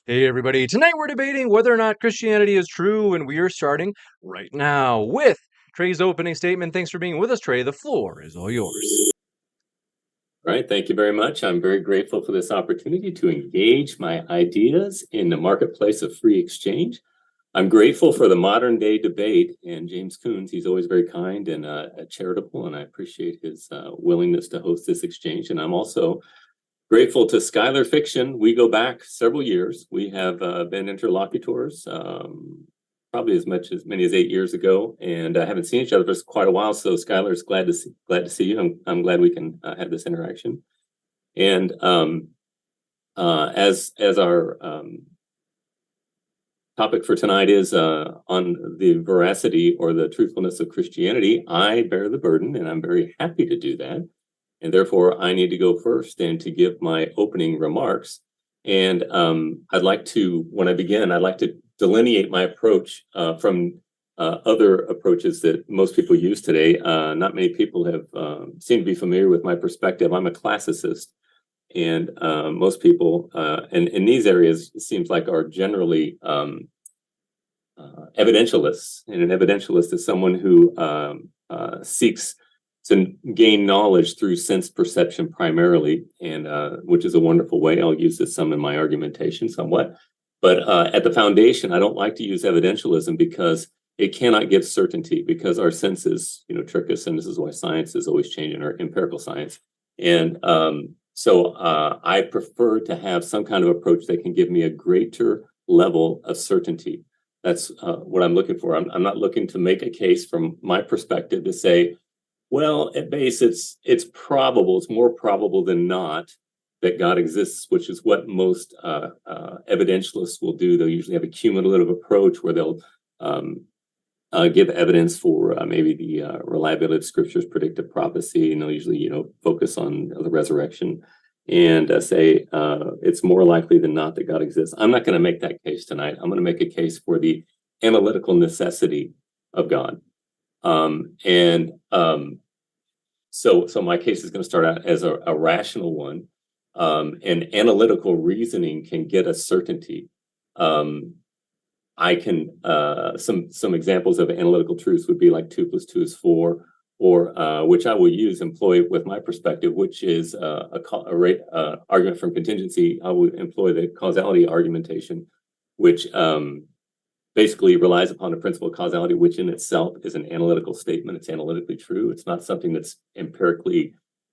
Hey everybody, tonight we're debating whether or not Christianity is true, and we are starting right now with Trey's opening statement. Thanks for being with us, Trey. The floor is all yours. All right, thank you very much. I'm very grateful for this opportunity to engage my ideas in the marketplace of free exchange. I'm grateful for the modern day debate and James Coons. He's always very kind and charitable, and I appreciate his willingness to host this exchange. And I'm also grateful to Skylar Fiction. We go back several years. We have been interlocutors, probably as many as 8 years ago, and I haven't seen each other for quite a while. So Skylar's glad to see you. I'm glad we can have this interaction. And as our topic for tonight is on the veracity or the truthfulness of Christianity, I bear the burden, and I'm very happy to do that. And therefore, I need to go first and to give my opening remarks. And when I begin, I'd like to delineate my approach from other approaches that most people use today. Not many people have seem to be familiar with my perspective. I'm a classicist, and most people in these areas, it seems like, are generally evidentialists. And an evidentialist is someone who seeks to gain knowledge through sense perception primarily, and which is a wonderful way. I'll use this some in my argumentation somewhat. But at the foundation, I don't like to use evidentialism because it cannot give certainty, because our senses, trick us, and this is why science is always changing, our empirical science. And so I prefer to have some kind of approach that can give me a greater level of certainty. That's what I'm looking for. I'm not looking to make a case from my perspective to say, well, at base, it's more probable than not that God exists, which is what most evidentialists will do. They'll usually have a cumulative approach where they'll give evidence for maybe the reliability of Scripture's predictive prophecy, and they'll usually, focus on the resurrection and say it's more likely than not that God exists. I'm not going to make that case tonight. I'm going to make a case for the analytical necessity of God. So my case is going to start out as a rational one, and analytical reasoning can get us certainty. I can some examples of analytical truths would be like 2 + 2 is 4, or which I will employ with my perspective, which is argument from contingency. I would employ the causality argumentation, which basically relies upon the principle of causality, which in itself is an analytical statement. It's analytically true. It's not something that's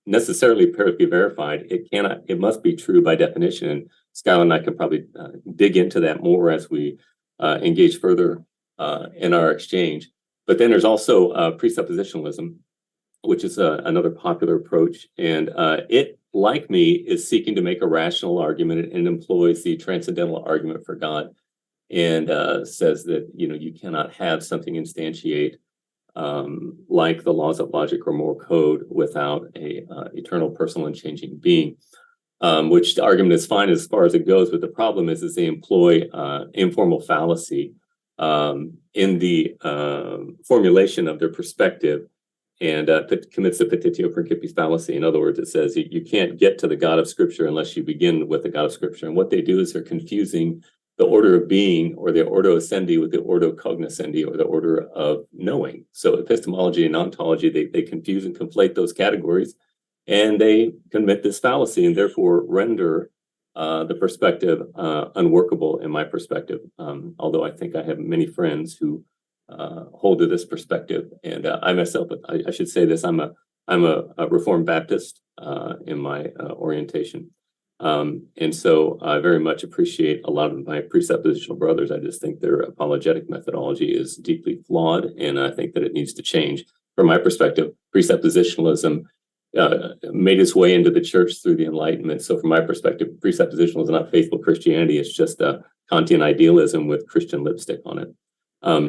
necessarily empirically verified. It must be true by definition. And Skylar and I can probably dig into that more as we engage further in our exchange. But then there's also presuppositionalism, which is another popular approach. And it, like me, is seeking to make a rational argument and employs the transcendental argument for God, and says that you cannot have something instantiate like the laws of logic or moral code without a eternal, personal, and changing being. Which the argument is fine as far as it goes, but the problem is they employ informal fallacy in the formulation of their perspective, and commits the petitio principiis fallacy. In other words, it says you can't get to the God of Scripture unless you begin with the God of Scripture. And what they do is they're confusing the order of being, or the ordo ascendi, with the ordo cognoscendi, or the order of knowing. So epistemology and ontology, they confuse and conflate those categories, and they commit this fallacy, and therefore render the perspective unworkable in my perspective. Although I think I have many friends who hold to this perspective, and I myself, I should say this: I'm a Reformed Baptist in my orientation. And so I very much appreciate a lot of my presuppositional brothers. I just think their apologetic methodology is deeply flawed, and I think that it needs to change. From my perspective, presuppositionalism made its way into the church through the Enlightenment. So from my perspective, presuppositionalism is not faithful Christianity. It's just a Kantian idealism with Christian lipstick on it.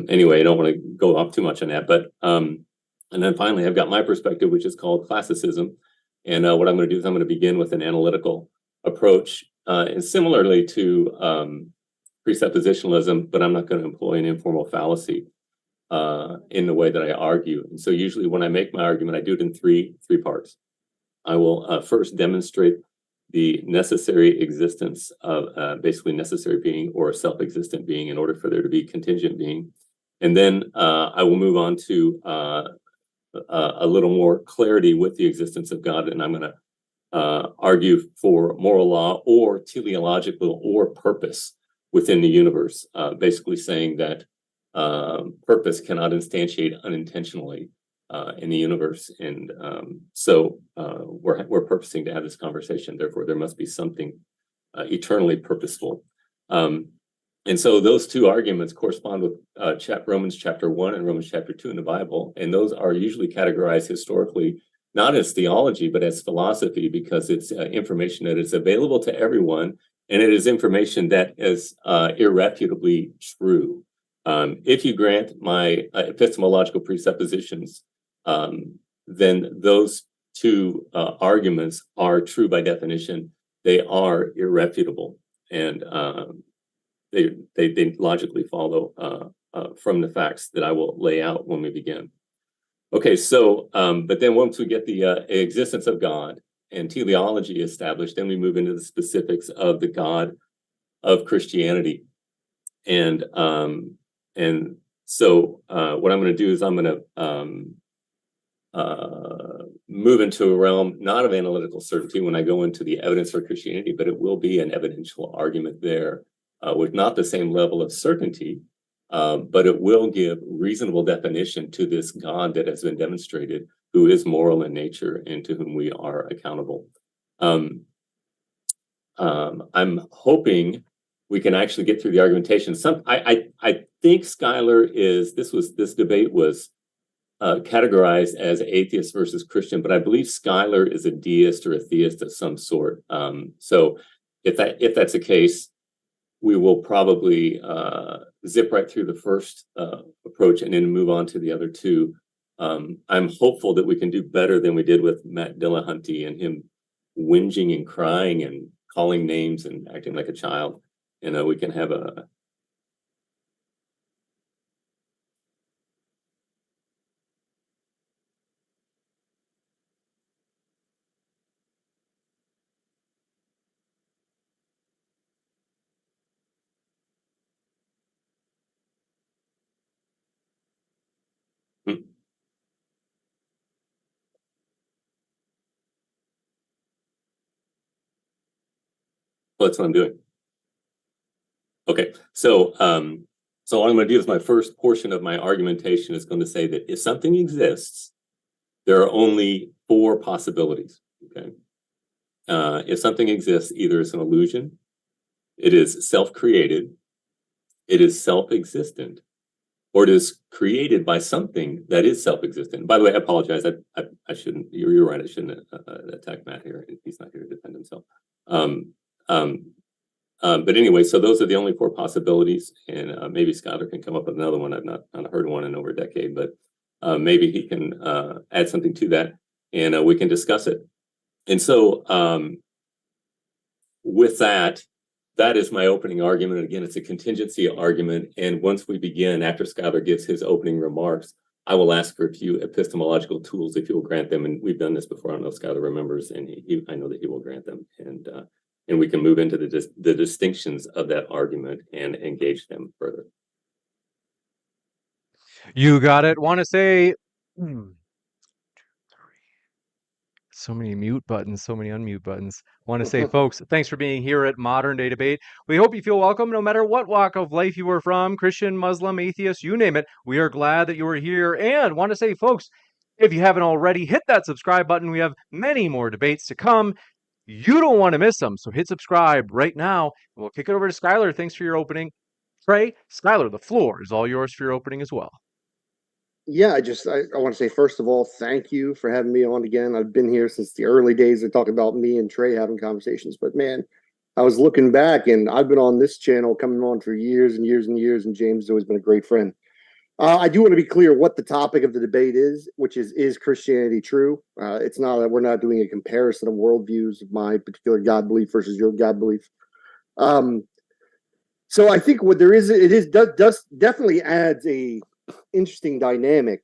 Anyway, I don't want to go off too much on that. But and then finally, I've got my perspective, which is called classicism. And what I'm going to do is I'm going to begin with an analytical approach, and similarly to presuppositionalism, but I'm not going to employ an informal fallacy in the way that I argue. And so usually when I make my argument, I do it in three parts. I will first demonstrate the necessary existence of basically necessary being or a self-existent being in order for there to be contingent being. And then I will move on to a little more clarity with the existence of God, and I'm going to argue for moral law or teleological or purpose within the universe, basically saying that purpose cannot instantiate unintentionally in the universe, and so we're purposing to have this conversation. Therefore, there must be something eternally purposeful. And so those two arguments correspond with Romans chapter 1 and Romans chapter 2 in the Bible, and those are usually categorized historically not as theology but as philosophy, because it's information that is available to everyone, and it is information that is irrefutably true. If you grant my epistemological presuppositions, then those two arguments are true by definition. They are irrefutable, and they logically follow from the facts that I will lay out when we begin. Okay, so but then once we get the existence of God and teleology established, then we move into the specifics of the God of Christianity. And so what I'm going to do is I'm going to move into a realm not of analytical certainty when I go into the evidence for Christianity, but it will be an evidential argument there with not the same level of certainty, but it will give reasonable definition to this God that has been demonstrated, who is moral in nature and to whom we are accountable. I'm hoping we can actually get through the argumentation. I think Skylar this debate was categorized as atheist versus Christian, but I believe Skylar is a deist or a theist of some sort. So if that's the case, we will probably zip right through the first approach and then move on to the other two. I'm hopeful that we can do better than we did with Matt Dillahunty and him whinging and crying and calling names and acting like a child. And we can have a... Well, that's what I'm doing. Okay, so what I'm going to do is my first portion of my argumentation is going to say that if something exists, there are only four possibilities. Okay, if something exists, either it's an illusion, it is self-created, it is self-existent, or it is created by something that is self-existent. By the way, I apologize. I shouldn't. You're right. I shouldn't attack Matt here. He's not here to defend himself. But anyway, so those are the only four possibilities, and maybe Skylar can come up with another one. I've not heard one in over a decade, but maybe he can add something to that, and we can discuss it. And so with that is my opening argument. And again, it's a contingency argument. And once we begin, after Skylar gives his opening remarks, I will ask for a few epistemological tools if he will grant them. And we've done this before. I don't know if Skylar remembers, and I know that he will grant them. And we can move into the distinctions of that argument and engage them further. You got it. Want to say... So many mute buttons, so many unmute buttons. Want to say, folks, thanks for being here at Modern Day Debate. We hope you feel welcome no matter what walk of life you are from, Christian, Muslim, atheist, you name it. We are glad that you are here. And want to say, folks, if you haven't already, hit that subscribe button. We have many more debates to come. You don't want to miss them, so hit subscribe right now. We'll kick it over to Skylar. Thanks for your opening. Trey, Skylar, the floor is all yours for your opening as well. Yeah, I want to say, first of all, thank you for having me on again. I've been here since the early days of talking about me and Trey having conversations. But man, I was looking back, and I've been on this channel coming on for years and years and years, and James has always been a great friend. I do want to be clear what the topic of the debate is, which is Christianity true? It's not that we're not doing a comparison of worldviews of my particular God belief versus your God belief. So I think what there is, does definitely adds a interesting dynamic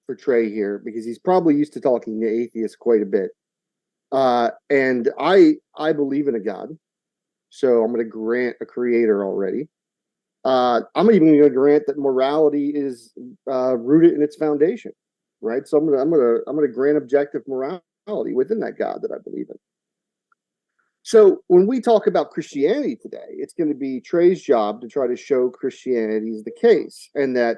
for Trey here, because he's probably used to talking to atheists quite a bit. And I believe in a God, so I'm going to grant a creator already. I'm even going to grant that morality is rooted in its foundation, right? So I'm going to grant objective morality within that God that I believe in. So when we talk about Christianity today, it's going to be Trey's job to try to show Christianity is the case, and that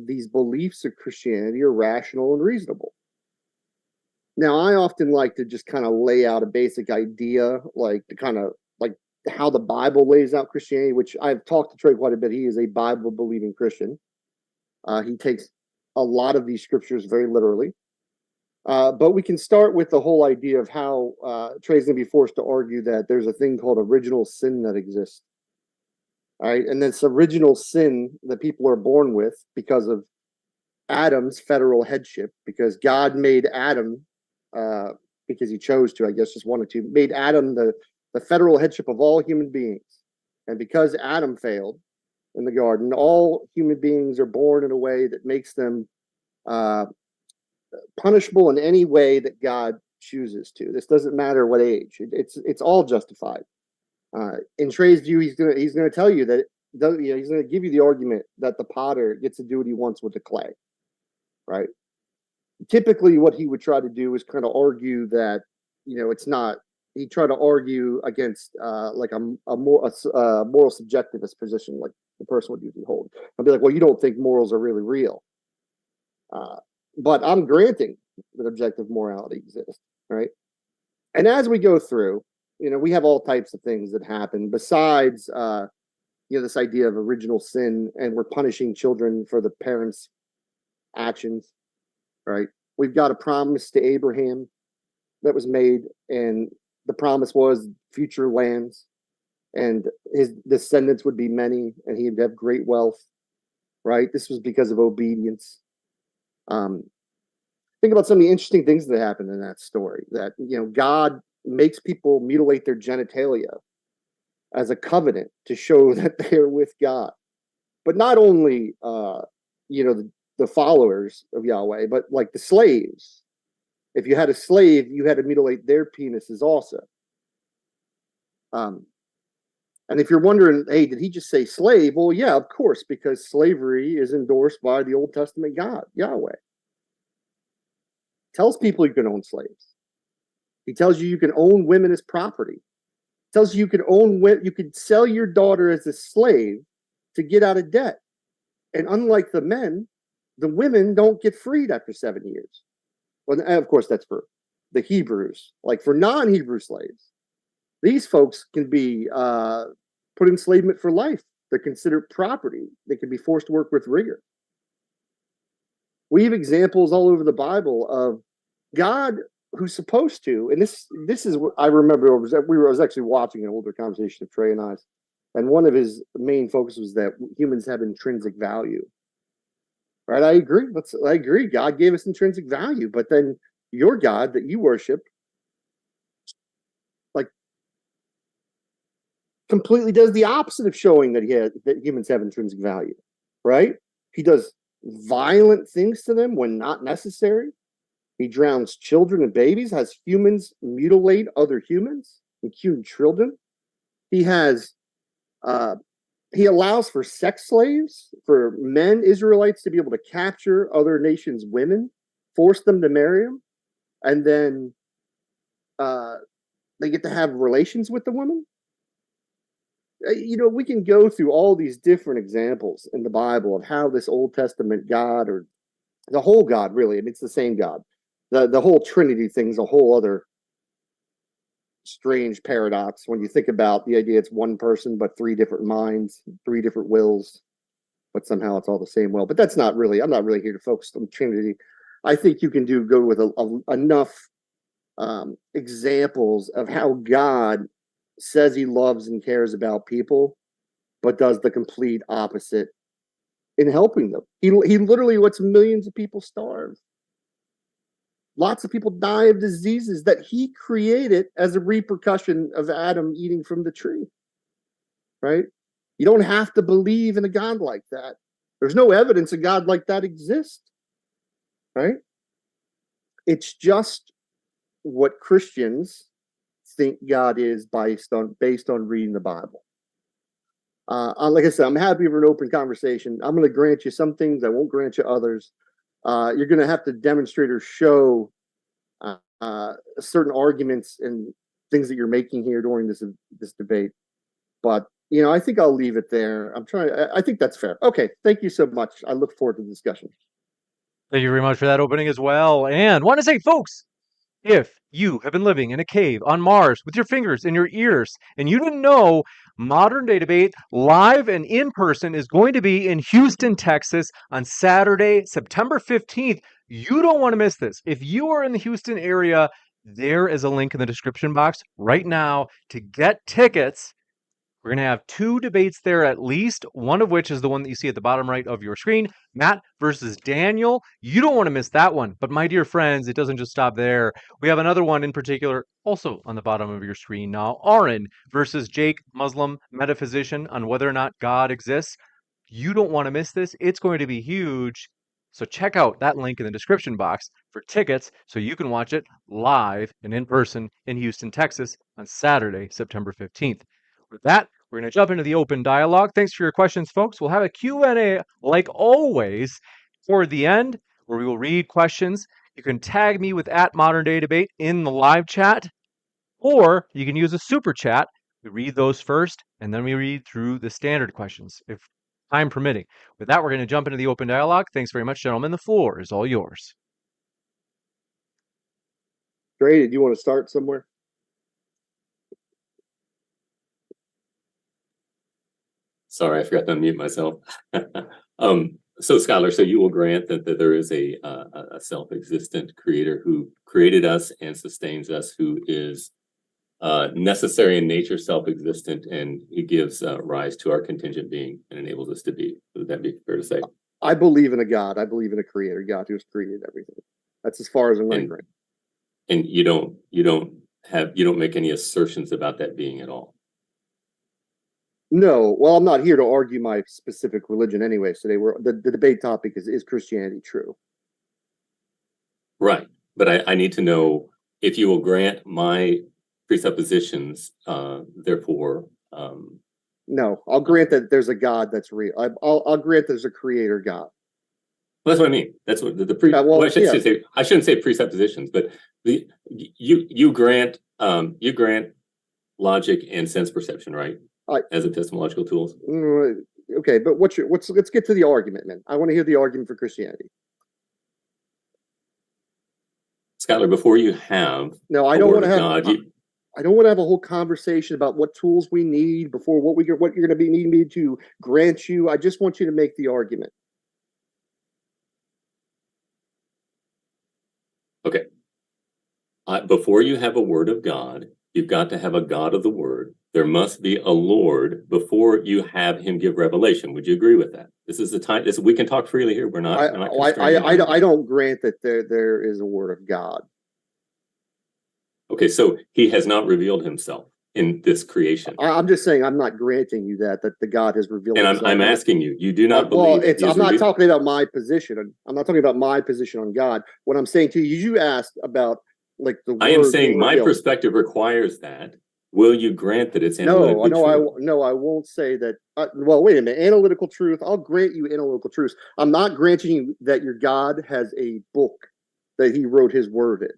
these beliefs of Christianity are rational and reasonable. Now, I often like to just kind of lay out a basic idea, like the kind of like how the Bible lays out Christianity, which I've talked to Trey quite a bit. He is a Bible believing Christian. He takes a lot of these scriptures very literally. But we can start with the whole idea of how Trey's going to be forced to argue that there's a thing called original sin that exists. All right. And this original sin that people are born with because of Adam's federal headship, because God made Adam, because he chose to, I guess, just wanted to, made Adam the federal headship of all human beings. And because Adam failed in the garden, all human beings are born in a way that makes them punishable in any way that God chooses to. This doesn't matter what age. It's all justified. In Trey's view, he's gonna tell you that he's gonna give you the argument that the potter gets to do what he wants with the clay, right? Typically, what he would try to do is kind of argue that it's not. He tried to argue against like a moral subjectivist position, like the person would usually hold. I'd be like, well, you don't think morals are really real. But I'm granting that objective morality exists, right? And as we go through, we have all types of things that happen besides, this idea of original sin, and we're punishing children for the parents' actions, right? We've got a promise to Abraham that was made, and the promise was future lands, and his descendants would be many, and he'd have great wealth, right? This was because of obedience. Think about some of the interesting things that happened in that story. That God makes people mutilate their genitalia as a covenant to show that they're with God. But not only the followers of Yahweh, but like the slaves. If you had a slave, you had to mutilate their penises also. And if you're wondering, hey, did he just say slave? Well, yeah, of course, because slavery is endorsed by the Old Testament God, Yahweh. Tells people you can own slaves. He tells you can own women as property. Tells you you could sell your daughter as a slave to get out of debt. And unlike the men, the women don't get freed after 7 years. Well, of course, that's for the Hebrews. Like for non-Hebrew slaves, these folks can be put in enslavement for life. They're considered property. They can be forced to work with rigor. We have examples all over the Bible of God who's supposed to, and this is what I remember. I was actually watching an older conversation of Trey and I, and one of his main focus was that humans have intrinsic value. Right? I agree. I agree. God gave us intrinsic value, but then your God that you worship, like, completely does the opposite of showing that humans have intrinsic value. Right? He does violent things to them when not necessary. He drowns children and babies, has humans mutilate other humans, including children. He allows for sex slaves, for men, Israelites, to be able to capture other nations' women, force them to marry them, and then they get to have relations with the woman. We can go through all these different examples in the Bible of how this Old Testament God, or the whole God, really, it's the same God. The whole Trinity thing is a whole other strange paradox when you think about the idea it's one person, but three different minds, three different wills, but somehow it's all the same will. But I'm not really here to focus on Trinity. I think you can go with enough examples of how God says he loves and cares about people, but does the complete opposite in helping them. He literally lets millions of people starve. Lots of people die of diseases that he created as a repercussion of Adam eating from the tree, right? You don't have to believe in a God like that. There's no evidence a God like that exists, right? It's just what Christians think God is based on reading the Bible. Like I said, I'm happy for an open conversation. I'm going to grant you some things. I won't grant you others. You're going to have to demonstrate or show certain arguments and things that you're making here during this debate. But I think I'll leave it there. I think that's fair. Okay, thank you so much. I look forward to the discussion. Thank you very much for that opening as well. And want to say, folks, if you have been living in a cave on Mars with your fingers in your ears and you didn't know, Modern Day Debate live and in person is going to be in Houston, Texas on Saturday, September 15th. You don't want to miss this. If you are in the Houston area, there is a link in the description box right now to get tickets. We're going to have 2 debates there at least, one of which is the one that you see at the bottom right of your screen, Matt versus Daniel. You don't want to miss that one. But my dear friends, it doesn't just stop there. We have another one in particular, also on the bottom of your screen now, Aaron versus Jake, Muslim metaphysician, on whether or not God exists. You don't want to miss this. It's going to be huge. So check out that link in the description box for tickets so you can watch it live and in person in Houston, Texas on Saturday, September 15th. With that, we're going to jump into the open dialogue. Thanks for your questions, folks. We'll have a Q&A, like always, toward the end, where we will read questions. You can tag me with @ModernDayDebate in the live chat, or you can use a super chat. We read those first, and then we read through the standard questions, if time permitting. With that, we're going to jump into the open dialogue. Thanks very much, gentlemen. The floor is all yours. Trey, do you want to start somewhere? Sorry, I forgot to unmute myself. So Skylar, so you will grant that there is a self-existent creator who created us and sustains us, who is necessary in nature, self-existent, and he gives rise to our contingent being and enables us to be. Would that be fair to say? I believe in a God. I believe in a creator, God who has created everything. That's as far as I'm going to grant. And you don't make any assertions about that being at all. No, well, I'm not here to argue my specific religion anyway. So the debate topic is Christianity true? Right, but I need to know if you will grant my presuppositions. Therefore, no, I'll grant that there's a God that's real. I'll grant there's a creator God. Well, that's what I mean. That's what I shouldn't say presuppositions, but you grant logic and sense perception, right? As epistemological tools. Okay, but let's get to the argument, man. I want to hear the argument for Christianity. Skylar, before you have I don't want to have I don't want to have a whole conversation about what tools we need before what you're going to be needing me to grant you. I just want you to make the argument. Okay. Before you have a word of God, you've got to have a God of the word. There must be a Lord before you have him give revelation. Would you agree with that? This is the time. We can talk freely here. We're not. I don't grant that there is a word of God. Okay, so he has not revealed himself in this creation. I'm just saying I'm not granting you that the God has revealed and himself. I'm asking you. You do not believe. Well, I'm not talking about my position. I'm not talking about my position on God. What I'm saying to you asked about like the. I am saying my perspective requires that. Will you grant that it's analytically true? No, I won't say that. Well, wait a minute. Analytical truth. I'll grant you analytical truth. I'm not granting you that your God has a book that he wrote his word in.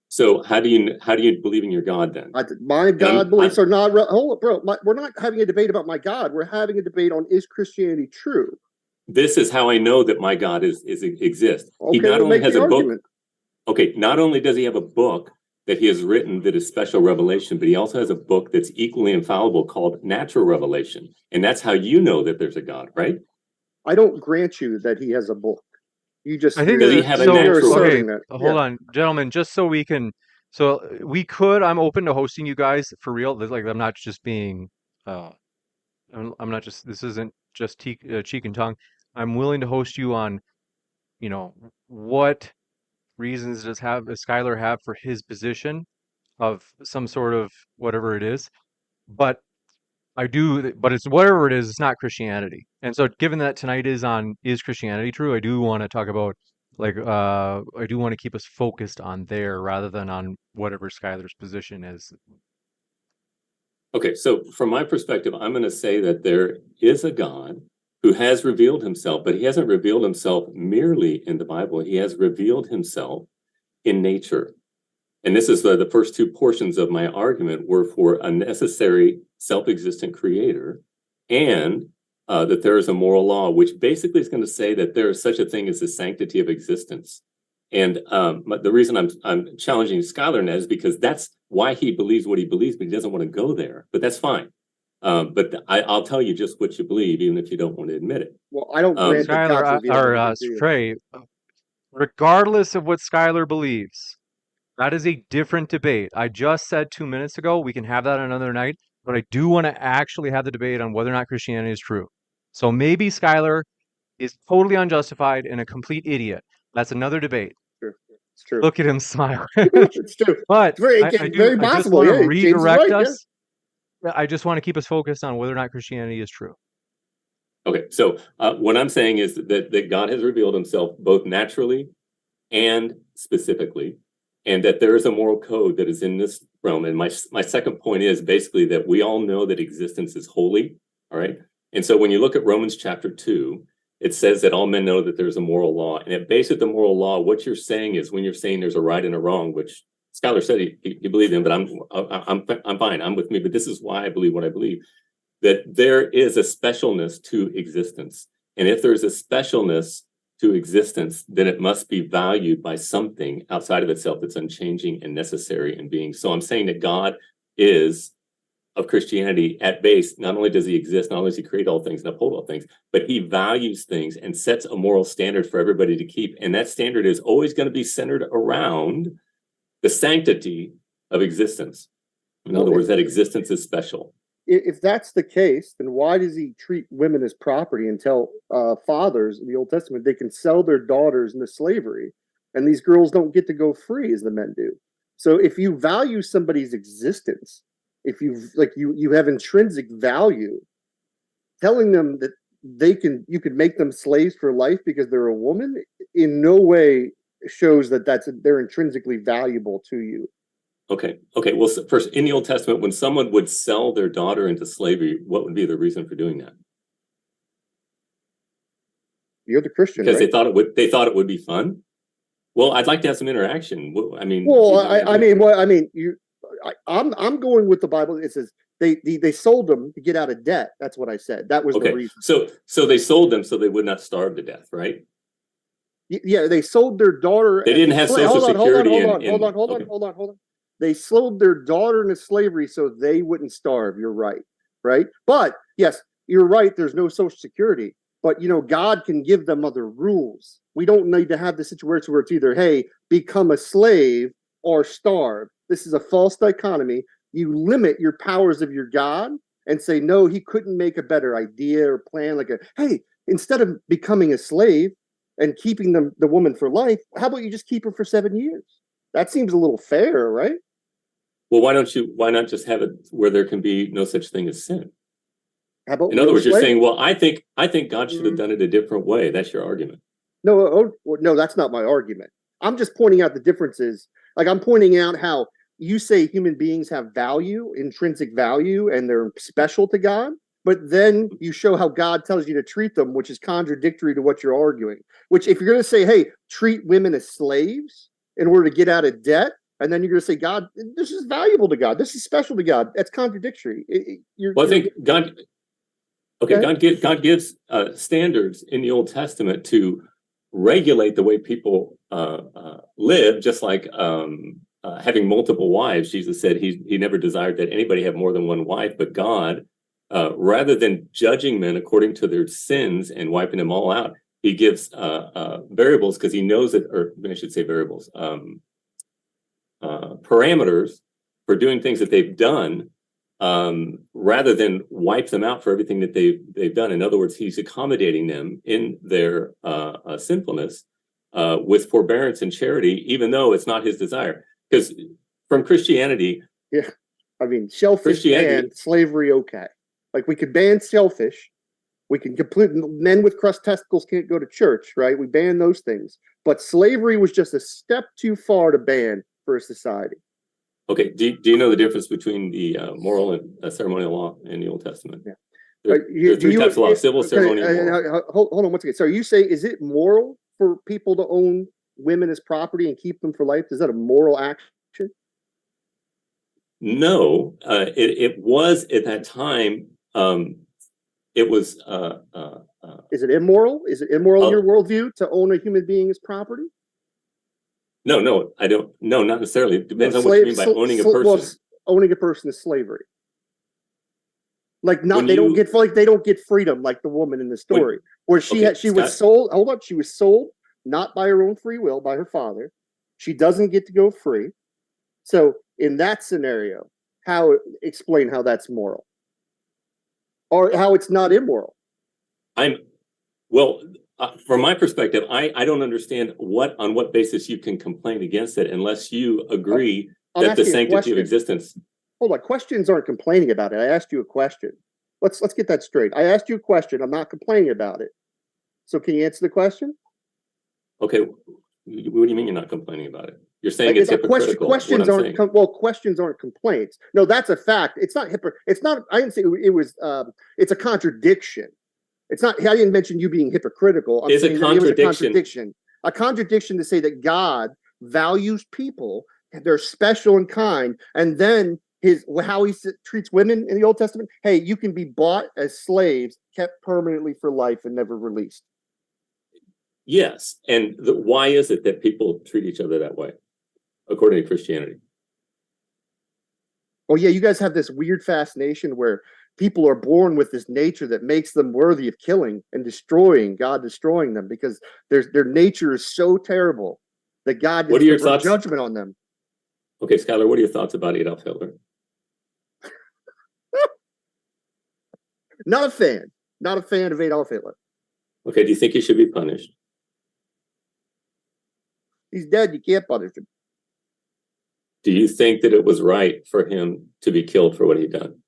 So how do you believe in your God then? My God beliefs are not. Hold up, bro. We're not having a debate about my God. We're having a debate on is Christianity true. This is how I know that my God exists. Okay, he not only has a argument. book. Okay, not only does he have a book that he has written that is special revelation, but he also has a book that's equally infallible called natural revelation. And that's how you know that there's a God, right? I don't grant you that he has a book. You just does he have a natural? Okay, hold on, gentlemen, just so we can. So I'm open to hosting you guys for real. Like I'm not just being. I'm not just. This isn't just cheek and tongue. I'm willing to host you on. What reasons does Skylar have for his position of some sort of whatever it is, but it's whatever it is, it's not Christianity. And so given that tonight is Christianity true, I do want to talk about I do want to keep us focused on there rather than on whatever Skylar's position is. Okay, so from my perspective, I'm going to say that there is a God who has revealed himself, but he hasn't revealed himself merely in the Bible. He has revealed himself in nature. And this is the first two portions of my argument were for a necessary self-existent creator and that there is a moral law, which basically is going to say that there is such a thing as the sanctity of existence. And the reason I'm challenging Skylar now is because that's why he believes what he believes, but he doesn't want to go there. But that's fine. But I'll tell you just what you believe, even if you don't want to admit it. Well, I don't grant that Skylar, God's revealed to you. Trey, regardless of what Skylar believes, that is a different debate. I just said 2 minutes ago we can have that another night, but I do want to actually have the debate on whether or not Christianity is true. So maybe Skylar is totally unjustified and a complete idiot. That's another debate. It's true. Look at him smile. It's true. But It's very, I very just possible. want to Yeah, James is redirect right, yeah. us. I just want to keep us focused on whether or not Christianity is true. Okay, so what I'm saying is that God has revealed himself both naturally and specifically, and that there is a moral code that is in this realm. And my second point is basically that we all know that existence is holy, all right? And so when you look at Romans chapter 2, it says that all men know that there's a moral law. And at base of the moral law, what you're saying is when you're saying there's a right and a wrong, which Skylar said he believed in, but I'm fine, I'm with me. But this is why I believe what I believe, that there is a specialness to existence. And if there's a specialness to existence, then it must be valued by something outside of itself that's unchanging and necessary in being. So I'm saying that God is, of Christianity, at base, not only does he exist, not only does he create all things and uphold all things, but he values things and sets a moral standard for everybody to keep. And that standard is always going to be centered around the sanctity of existence. In other words, that existence is special. If that's the case, then why does he treat women as property and tell fathers in the Old Testament they can sell their daughters into slavery, and these girls don't get to go free as the men do? So if you value somebody's existence, if you have intrinsic value, telling them that you could make them slaves for life because they're a woman, in no way shows that they're intrinsically valuable to you. Okay. Well, first, in the Old Testament, when someone would sell their daughter into slavery, what would be the reason for doing that? You're the Christian, because right? they thought it would be fun. Well, I'd like to have some interaction. I'm going with the Bible. It says they sold them to get out of debt. That's what I said. That was the reason. So they sold them so they would not starve to death, right? Yeah, they sold their daughter. They didn't have Social Security. Hold on. They sold their daughter into slavery so they wouldn't starve. You're right. But yes, you're right. There's no Social Security. But, God can give them other rules. We don't need to have the situation where it's either, hey, become a slave or starve. This is a false dichotomy. You limit your powers of your God and say, no, he couldn't make a better idea or plan. Hey, instead of becoming a slave and keeping the woman for life, how about you just keep her for 7 years? That seems a little fair, right? Well, why not just have it where there can be no such thing as sin? How about in other words, you're saying, well, I think God should have done it a different way. That's your argument. No, that's not my argument. I'm just pointing out the differences. Like, I'm pointing out how you say human beings have value, intrinsic value, and they're special to God. But then you show how God tells you to treat them, which is contradictory to what you're arguing. Which, if you're going to say, hey, treat women as slaves in order to get out of debt, and then you're going to say, God, this is valuable to God. This is special to God. That's contradictory. I think God gives standards in the Old Testament to regulate the way people live, just like having multiple wives. Jesus said he never desired that anybody have more than one wife, but God, rather than judging men according to their sins and wiping them all out, he gives variables because he knows that, or I should say variables, parameters for doing things that they've done, rather than wipe them out for everything that they've done. In other words, he's accommodating them in their sinfulness with forbearance and charity, even though it's not his desire. Because from Christianity, shellfish and slavery, okay. Like, we could ban shellfish. We can men with crust testicles can't go to church, right? We ban those things. but slavery was just a step too far to ban for a society. Okay. Do you know the difference between the moral and ceremonial law in the Old Testament? Yeah. There's three types of law: civil, ceremonial, and moral. Hold on one second. So you say, is it moral for people to own women as property and keep them for life? Is that a moral action? No, it was at that time. It was. Is it immoral? Is it immoral in your worldview to own a human being as property? No, I don't. No, not necessarily. It depends on what you mean by owning a person. Well, owning a person is slavery. Like they don't get freedom like the woman in the story where she was sold. Hold on, she was sold not by her own free will, by her father. She doesn't get to go free. So in that scenario, explain how that's moral, or how it's not immoral. From my perspective, I don't understand on what basis you can complain against it unless you agree that the sanctity of existence. Hold on, questions aren't complaining about it. I asked you a question. Let's get that straight. I asked you a question. I'm not complaining about it. So can you answer the question? Okay. What do you mean you're not complaining about it? You're saying it's hypocritical. Questions aren't complaints. No, that's a fact. It's not It's not. I didn't say it was. It's a contradiction. It's not. I didn't mention you being hypocritical. It's a contradiction. A contradiction to say that God values people, they're special and kind, and then how he treats women in the Old Testament. Hey, you can be bought as slaves, kept permanently for life, and never released. Yes, and why is it that people treat each other that way, according to Christianity? Oh yeah, you guys have this weird fascination where people are born with this nature that makes them worthy of killing and destroying, God destroying them because their nature is so terrible that God is judgment on them. Okay, Skylar, what are your thoughts about Adolf Hitler? Not a fan of Adolf Hitler. Okay, do you think he should be punished? He's dead. You can't punish him. Do you think that it was right for him to be killed for what he'd done?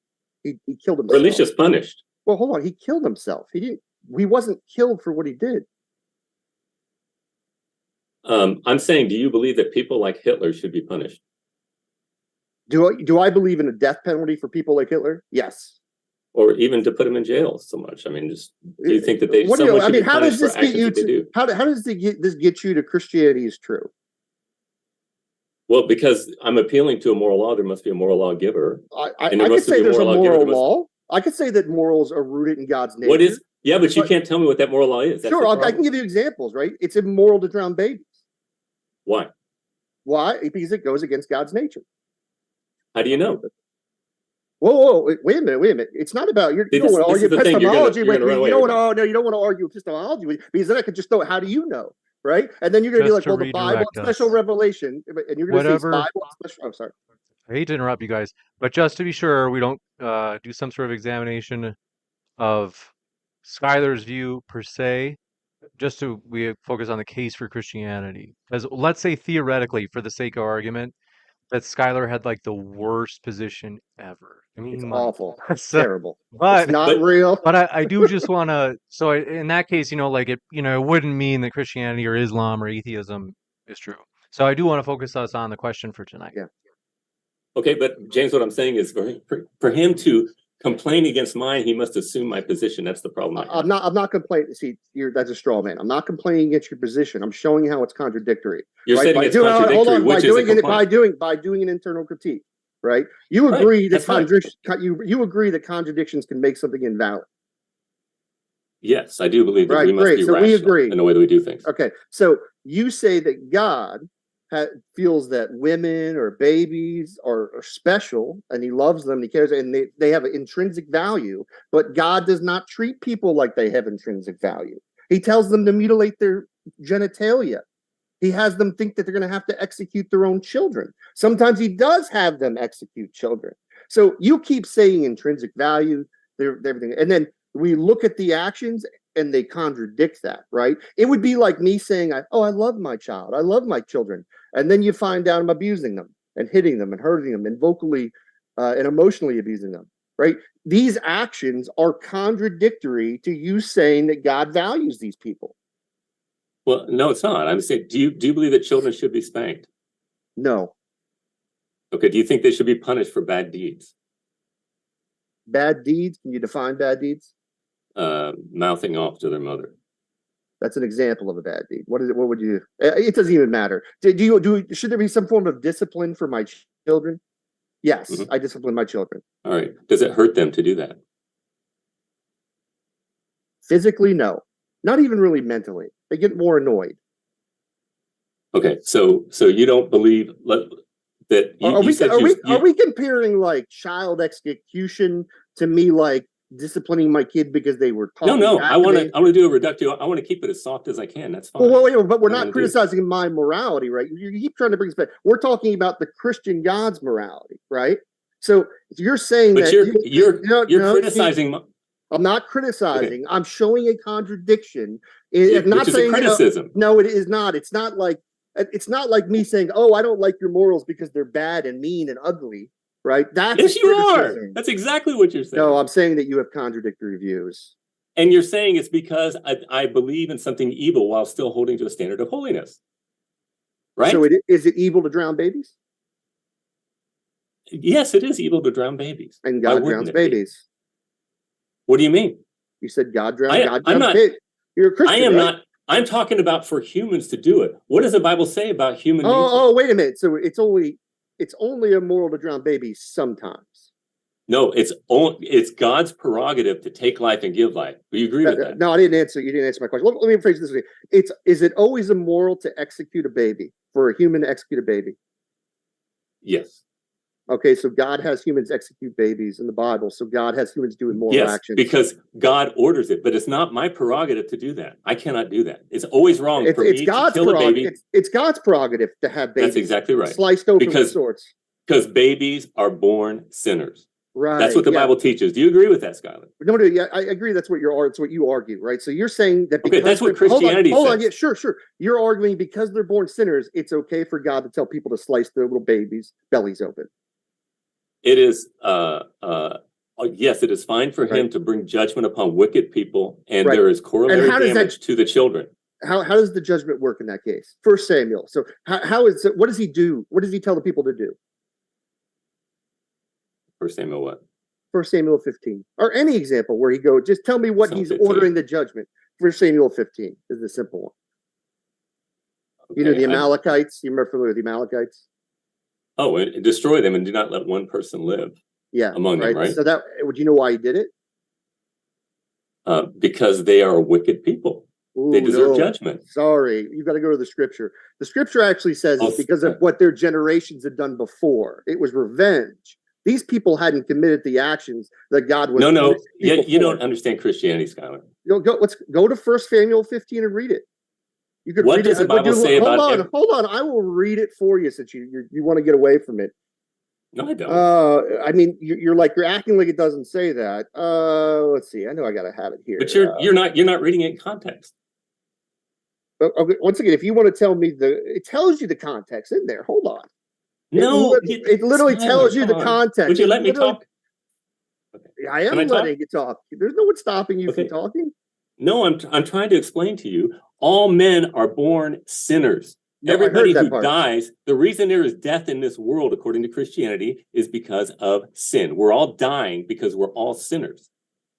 He killed himself. Or at least just punished. Well, hold on. He killed himself. He wasn't killed for what he did. I'm saying, do you believe that people like Hitler should be punished? Do I believe in a death penalty for people like Hitler? Yes. Or even to put them in jail so much? I mean, do you think that someone should be punished for actions that they do? How does this get you to Christianity is true? Well, because I'm appealing to a moral law, there must be a moral law giver. I could say there's a moral law. I could say that morals are rooted in God's nature. What is? Yeah, but you can't tell me what that moral law is. Sure, I can give you examples, right? It's immoral to drown babies. Why? Why? Because it goes against God's nature. How do you know? Whoa, wait a minute. It's not about you don't want to argue epistemology with me. You don't want to argue epistemology with me because then I could just throw how do you know? Right? And then you're going to be like, well, the Bible, special revelation, and you're going to say Bible, special. I'm sorry. I hate to interrupt you guys, but just to be sure we don't do some sort of examination of Skylar's view per se, just so we focus on the case for Christianity. Because let's say theoretically, for the sake of argument, that Skylar had like the worst position ever. I mean, it's awful. It's terrible. But it's not real. But I do just want to. So in that case, it wouldn't mean that Christianity or Islam or atheism is true. So I do want to focus us on the question for tonight. Yeah. Okay, but James, what I'm saying is for him to complain against mine, he must assume my position. That's the problem. I'm not complaining. See, that's a straw man. I'm not complaining against your position. I'm showing you how it's contradictory. You're saying it's contradictory. Hold on, by doing an internal critique, right? You agree you agree that contradictions can make something invalid. Yes, I do believe that we must be rational we agree in the way that we do things. Okay, so you say that God feels that women or babies are special and he loves them, he cares, and they have an intrinsic value, but God does not treat people like they have intrinsic value. He tells them to mutilate their genitalia. He has them think that they're going to have to execute their own children. Sometimes he does have them execute children. So you keep saying intrinsic value, everything, and then we look at the actions and they contradict that, right? It would be like me saying, I love my child. I love my children. And then you find out I'm abusing them and hitting them and hurting them and vocally and emotionally abusing them, right? These actions are contradictory to you saying that God values these people. Well, no, it's not. I'm saying, do you believe that children should be spanked? No. Okay. Do you think they should be punished for bad deeds? Bad deeds? Can you define bad deeds? Mouthing off to their mother. That's an example of a bad deed. What is it? What would you? It doesn't even matter. Should there be some form of discipline for my children? Yes, Mhm. I discipline my children. All right. Does it hurt them to do that? Physically, no. Not even really mentally. They get more annoyed. Okay. So you don't believe that Are we comparing like child execution to me like disciplining my kid because they were talking? No. I want to do a reductio. I want to keep it as soft as I can. That's fine. Well, wait, but we're not criticizing my morality, right? You keep trying to bring us back. We're talking about the Christian God's morality, right? So you're saying but that you're criticizing. I'm not criticizing. Okay. I'm showing a contradiction. Which is a criticism. No, it is not. It's not like me saying, "Oh, I don't like your morals because they're bad and mean and ugly." Right? Yes, you are. That's exactly what you're saying. No, I'm saying that you have contradictory views. And you're saying it's because I believe in something evil while still holding to a standard of holiness. Right? So is it evil to drown babies? Yes, it is evil to drown babies. And God drowns babies. What do you mean? You said God drowns babies. You're a Christian, I am right? not. I'm talking about for humans to do it. What does the Bible say about human nature? Oh, wait a minute. So it's only immoral to drown babies sometimes. No, it's God's prerogative to take life and give life. Do you agree with that? No, I didn't answer. You didn't answer my question. Let me rephrase this way. Is it always immoral to execute a baby, for a human to execute a baby? Yes. Okay, so God has humans execute babies in the Bible. So God has humans doing moral actions. Because God orders it, but it's not my prerogative to do that. I cannot do that. It's always wrong for me to kill a baby. It's God's prerogative to have babies. That's exactly right. Sliced open with swords. Because babies are born sinners. Right. That's what the Bible teaches. Do you agree with that, Skylar? No, yeah, I agree. It's what you argue, right? So you're saying that because that's what Christianity says. Hold on, yeah, sure. You're arguing because they're born sinners, it's okay for God to tell people to slice their little babies' bellies open. It is, yes, it is fine for him to bring judgment upon wicked people, and there is corollary damage to the children. How does the judgment work in that case? 1 Samuel. So what does he do? What does he tell the people to do? 1 Samuel what? 1 Samuel 15. Or any example where he goes, just tell me what he's ordering the judgment. 1 Samuel 15 is the simple one. Okay, the Amalekites. You remember familiar with the Amalekites? Oh, and destroy them and do not let one person live. Yeah, among them, right? So would you know why he did it? Because they are wicked people. Ooh, they deserve judgment. Sorry, you've got to go to the scripture. The scripture actually says it's because of what their generations had done before. It was revenge. These people hadn't committed the actions that God was. No. You don't understand Christianity, Skylar. Let's go to 1 Samuel 15 and read it. You could what does the Bible say about it? Hold on. I will read it for you since you want to get away from it. No, I don't. I mean, you're acting like it doesn't say that. Let's see. I know I got to have it here. But you're not reading it in context. Okay, once again, if you want to tell me it tells you the context in there. Hold on. No, it literally tells you the context. Would you let me talk? Okay. I am letting you talk. There's no one stopping you from talking. No, I'm trying to explain to you. All men are born sinners. No, everybody who dies, the reason there is death in this world, according to Christianity, is because of sin. We're all dying because we're all sinners.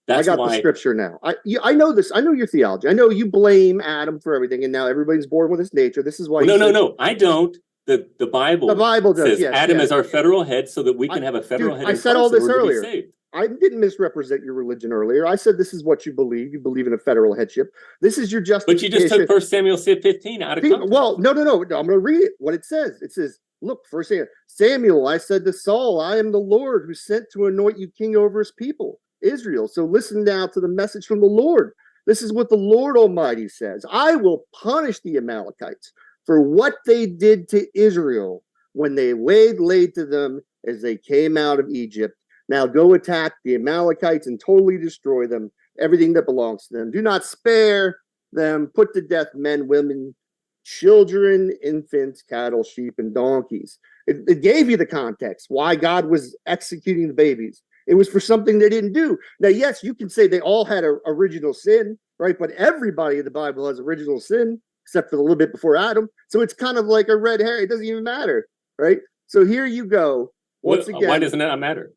That's I got the scripture now. I know this. I know your theology. I know you blame Adam for everything, and now everybody's born with this nature. This is why. No. I don't. The Bible does, says Adam is our federal head, so that we can have a federal head. I said all this earlier. I didn't misrepresent your religion earlier. I said this is what you believe. You believe in a federal headship. This is your justification. But you just took 1 Samuel 15 out of context. Well, no. I'm going to read it. What it says. It says, look, 1 Samuel, I said to Saul, I am the Lord who sent to anoint you king over his people, Israel. So listen now to the message from the Lord. This is what the Lord Almighty says. I will punish the Amalekites for what they did to Israel when they laid to them as they came out of Egypt. Now go attack the Amalekites and totally destroy them, everything that belongs to them. Do not spare them. Put to death men, women, children, infants, cattle, sheep, and donkeys. It gave you the context why God was executing the babies. It was for something they didn't do. Now, yes, you can say they all had an original sin, right? But everybody in the Bible has original sin, except for the little bit before Adam. So it's kind of like a red herring. It doesn't even matter, right? So here you go. Once again, why doesn't that matter?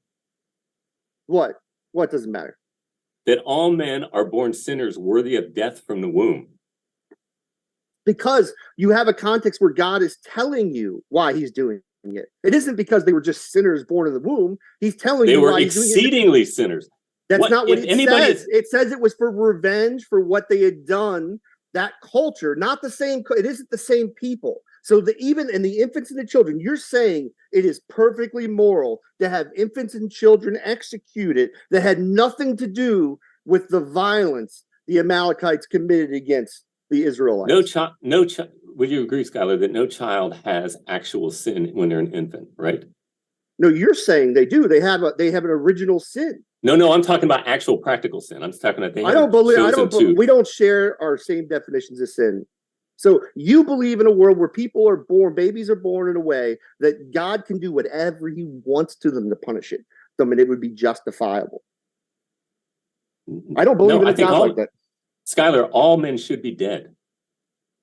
What? What doesn't matter? That all men are born sinners worthy of death from the womb. Because you have a context where God is telling you why he's doing it. It isn't because they were just sinners born in the womb. He's telling you why he's doing it. They were exceedingly sinners. That's not what it says. It says it was for revenge for what they had done. That culture, not the same. It isn't the same people. So even in the infants and the children, you're saying it is perfectly moral to have infants and children executed that had nothing to do with the violence the Amalekites committed against the Israelites. No child. Would you agree, Skylar, that no child has actual sin when they're an infant, right? No, you're saying they do. They have an original sin. No, I'm talking about actual practical sin. I'm just talking about we don't share our same definitions of sin. So you believe in a world where babies are born in a way that God can do whatever he wants to them to punish them, and it would be justifiable. I don't believe in a God like that. Skylar, all men should be dead.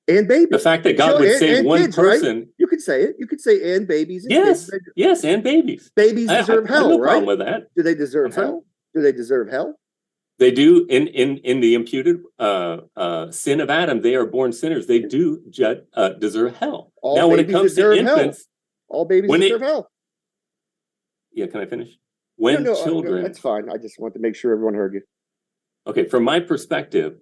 And babies. The fact that God would save one kids, person. Right? You could say it. You could say and babies. And yes. kids. Yes, and babies. Babies deserve hell, no right? problem with that. Do they deserve hell? Do they deserve hell? They do. In the imputed sin of Adam, they are born sinners. They do deserve hell. Now, when it comes to infants, all babies deserve hell. Yeah, can I finish? When children, that's fine. I just want to make sure everyone heard you. Okay, from my perspective,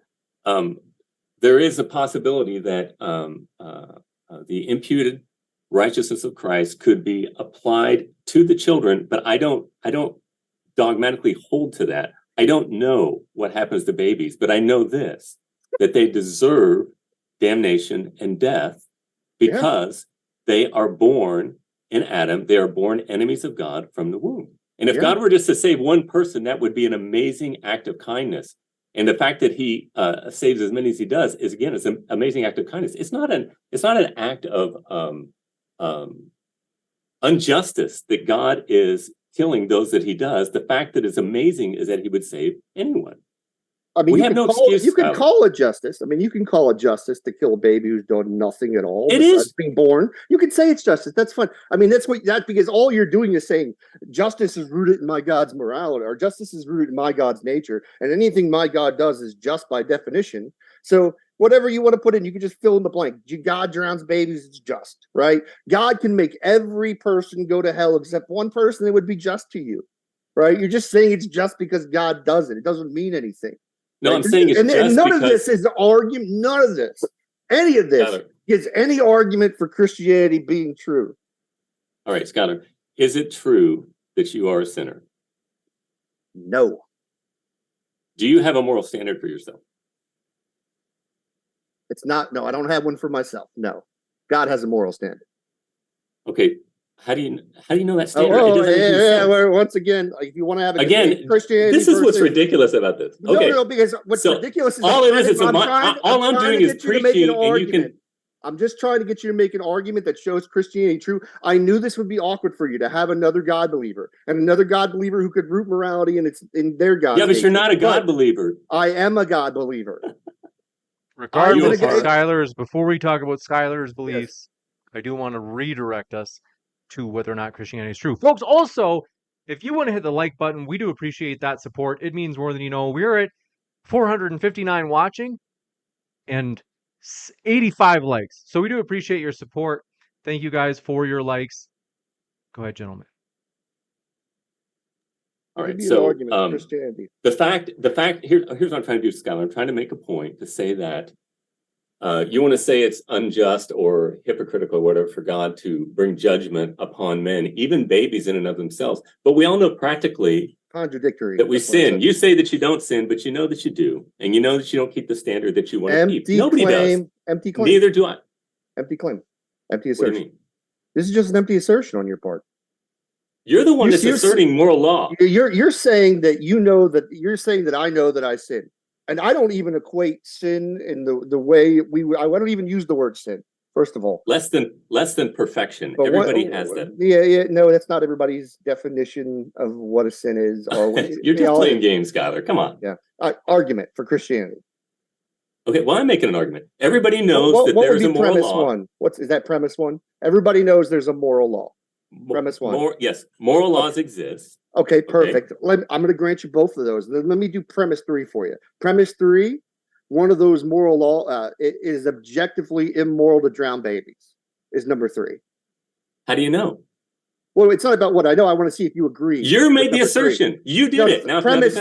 there is a possibility that the imputed righteousness of Christ could be applied to the children, but I don't dogmatically hold to that. I don't know what happens to babies, but I know this, that they deserve damnation and death because they are born in Adam. They are born enemies of God from the womb. And if God were just to save one person, that would be an amazing act of kindness. And the fact that he saves as many as he does is, again, it's an amazing act of kindness. It's not an act of injustice that God is killing those that he does. The fact that it's amazing is that he would save anyone. I mean, we have no excuse. You can call it justice. I mean, you can call it justice to kill a baby who's done nothing at all. It is being born. You can say it's justice. That's fine. I mean, that's because all you're doing is saying justice is rooted in my God's morality, or justice is rooted in my God's nature, and anything my God does is just by definition. So whatever you want to put in, you can just fill in the blank. God drowns babies, it's just, right? God can make every person go to hell except one person that would be just to you, right? You're just saying it's just because God does it. It doesn't mean anything. No, I'm saying it's just none of this is an argument. None of this, any of this, is any argument for Christianity being true. All right, Skylar, is it true that you are a sinner? No. Do you have a moral standard for yourself? It's not. No, I don't have one for myself. No, God has a moral standard. Okay. How do you know that standard? Once again, if you want to have Christianity, this is what's ridiculous about this. Okay. No, because what's ridiculous is all I'm doing is preaching, and you can. I'm just trying to get you to make an argument that shows Christianity true. I knew this would be awkward for you to have another God believer and another God believer who could root morality in their God. Yeah, but you're not a God believer. I am a God believer. Regardless of Skylar's, before we talk about Skylar's beliefs, I do want to redirect us to whether or not Christianity is true. Folks, also, if you want to hit the like button, we do appreciate that support. It means more than you know. We're at 459 watching and 85 likes. So we do appreciate your support. Thank you guys for your likes. Go ahead, gentlemen. All right. So the fact here's what I'm trying to do, Skylar. I'm trying to make a point to say that you want to say it's unjust or hypocritical or whatever for God to bring judgment upon men, even babies in and of themselves. But we all know practically contradictory that we sin. You say that you don't sin, but you know that you do. And you know that you don't keep the standard that you want to keep. Nobody does. Empty claim. Neither do I. Empty claim. Empty assertion. What do you mean? This is just an empty assertion on your part. You're the one that's asserting moral law. You're saying that I know that I sin. And I don't even equate sin in the way I don't even use the word sin, first of all. Less than perfection. But everybody has that. Yeah. No, that's not everybody's definition of what a sin is. Or You're just playing games, Skylar. Come on. Yeah. Argument for Christianity. Okay, well, I'm making an argument. Everybody knows that what would there's be a moral premise law. one? Is that premise one? Everybody knows there's a moral law. Premise one. Yes, moral laws exist. Okay, perfect. I'm going to grant you both of those. Let me do premise 3 for you. Premise 3, one of those moral law, it is objectively immoral to drown babies, is number 3. How do you know? Well, it's not about what I know. I want to see if you agree. You made the assertion. You did it. Now premise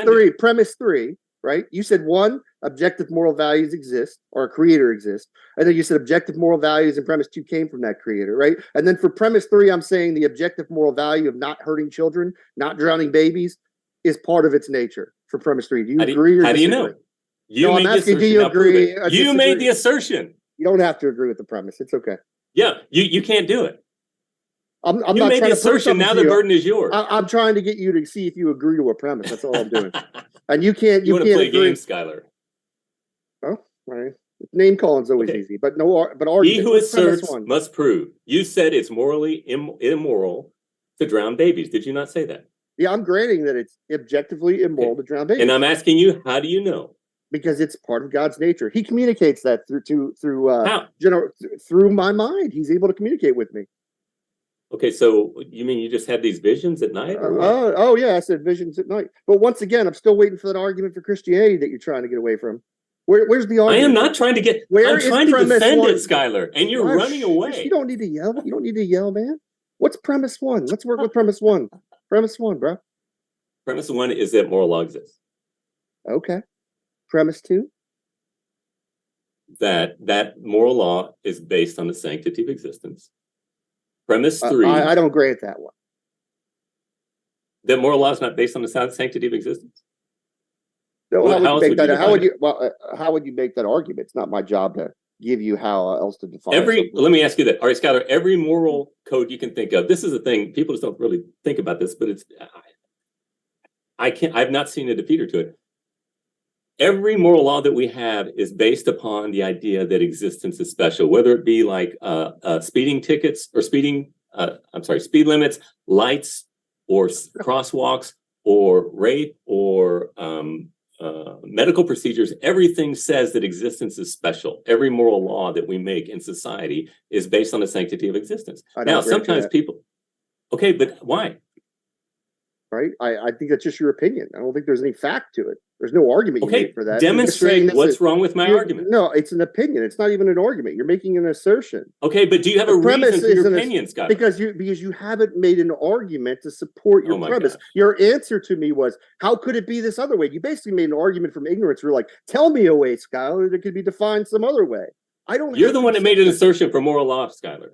3, right? You said 1, objective moral values exist, or a creator exists. And then you said objective moral values, and premise 2 came from that creator, right? And then for premise 3, I'm saying the objective moral value of not hurting children, not drowning babies, is part of its nature for premise 3. Do you agree or disagree? How do you know? I'm asking, do you agree? You made the assertion. You don't have to agree with the premise. It's okay. Yeah, you can't do it. I'm you not made trying the to push assertion. Now the burden is yours. I'm trying to get you to see if you agree to a premise. That's all I'm doing. And you can't. You want to play games, Skylar? Oh, right. Name calling's always easy, but argument. He who asserts must prove. You said it's morally immoral to drown babies. Did you not say that? Yeah, I'm granting that it's objectively immoral to drown babies. And I'm asking you, how do you know? Because it's part of God's nature. He communicates that through my mind. He's able to communicate with me. Okay, so you mean you just had these visions at night? Yeah, I said visions at night. But once again, I'm still waiting for that argument for Christianity that you're trying to get away from. Where's the argument? I am not trying to get. I'm trying to defend it, Skylar, and you're running away. You don't need to yell. You don't need to yell, man. What's premise 1? Let's work with premise 1. Premise 1, bro. Premise 1 is that moral law exists. Okay. Premise 2? That moral law is based on the sanctity of existence. Premise 3. I don't grant that one. That moral law is not based on the sanctity of existence? No, how would you make that argument? It's not my job to give you how else to define it. Let me ask you that. All right, Skylar, every moral code you can think of, this is the thing, people just don't really think about this, but I've not seen a defeater to it. Every moral law that we have is based upon the idea that existence is special, whether it be like speeding tickets or speed limits, lights, or crosswalks, or rape, or medical procedures. Everything says that existence is special. Every moral law that we make in society is based on the sanctity of existence. Now, sometimes people, okay, but why? Right? I think that's just your opinion. I don't think there's any fact to it. There's no argument you make for that. Demonstrate what's wrong with my argument. No, it's an opinion. It's not even an argument. You're making an assertion. Okay, but do you have a reason for your opinion, Scott? Because you haven't made an argument to support your premise. Gosh. Your answer to me was, how could it be this other way? You basically made an argument from ignorance. You're like, tell me a way, Skylar, that could be defined some other way. You're the one that made an assertion for moral law, Skylar.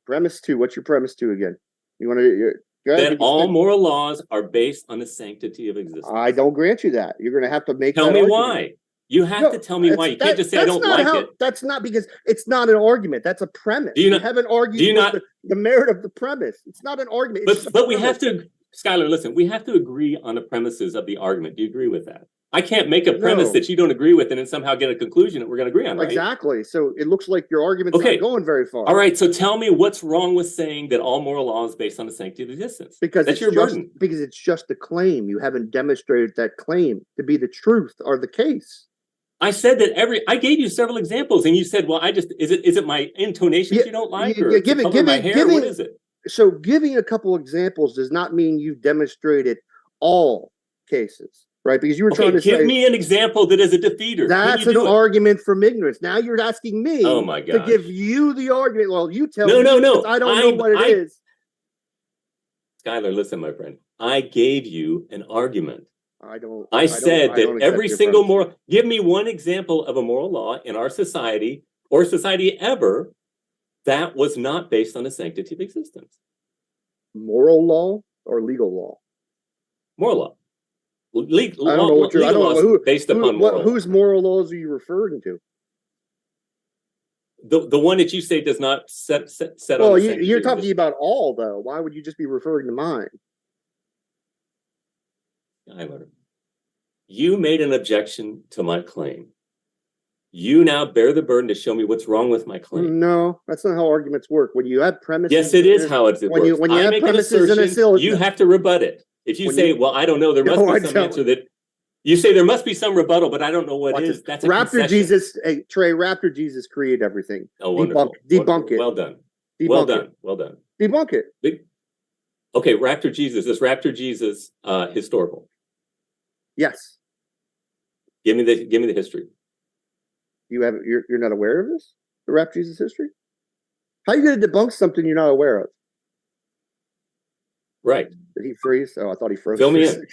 Premise 2. What's your premise 2 again? You want to... That all moral laws are based on the sanctity of existence. I don't grant you that. You're going to have to make. Tell me why. You have to tell me why. You can't just say I don't like it. That's not because it's not an argument. That's a premise. You haven't argued the merit of the premise. It's not an argument. But we have to, Skylar, listen. We have to agree on the premises of the argument. Do you agree with that? I can't make a premise that you don't agree with and then somehow get a conclusion that we're going to agree on, right? Exactly. So it looks like your argument's not going very far. All right. So tell me what's wrong with saying that all moral law is based on the sanctity of existence? Because that's your burden. Because it's just a claim. You haven't demonstrated that claim to be the truth or the case. I said that I gave you several examples, and you said, "Well, is it my intonations you don't like, or my hair? What is it?" So giving a couple examples does not mean you've demonstrated all cases. Right, because you were trying to give me an example that is a defeater. That's an argument from ignorance. Now you're asking me to give you the argument. Well, you tell me. No. I don't know what it is. Skylar, listen, my friend. I gave you an argument. I said that every single moral. Give me one example of a moral law in our society or society ever that was not based on the sanctity of existence. Moral law or legal law? Moral law. I don't know what you're. I don't know who based upon moral. Whose moral laws are you referring to? The one that you say does not set. Well, you're talking about all though. Why would you just be referring to mine? Skylar, you made an objection to my claim. You now bear the burden to show me what's wrong with my claim. No, that's not how arguments work. When you have premises, yes, it is how it works. When you have premises in a syllogism, you have to rebut it. If you say, "Well, I don't know," there must be some answer that You say there must be some rebuttal, but I don't know what Watch is. this. That's a Raptor concession. Jesus. Hey, Trey, Raptor Jesus created everything. Oh, wonderful. Debunk it. Well done. Debunk Well it. done. Well done. Debunk it. Okay, Raptor Jesus. Is Raptor Jesus historical? Yes. Give me the history. You're not aware of this? The Raptor Jesus history? How are you going to debunk something you're not aware of? Right. Did he freeze? Oh, I thought he froze. Fill me in.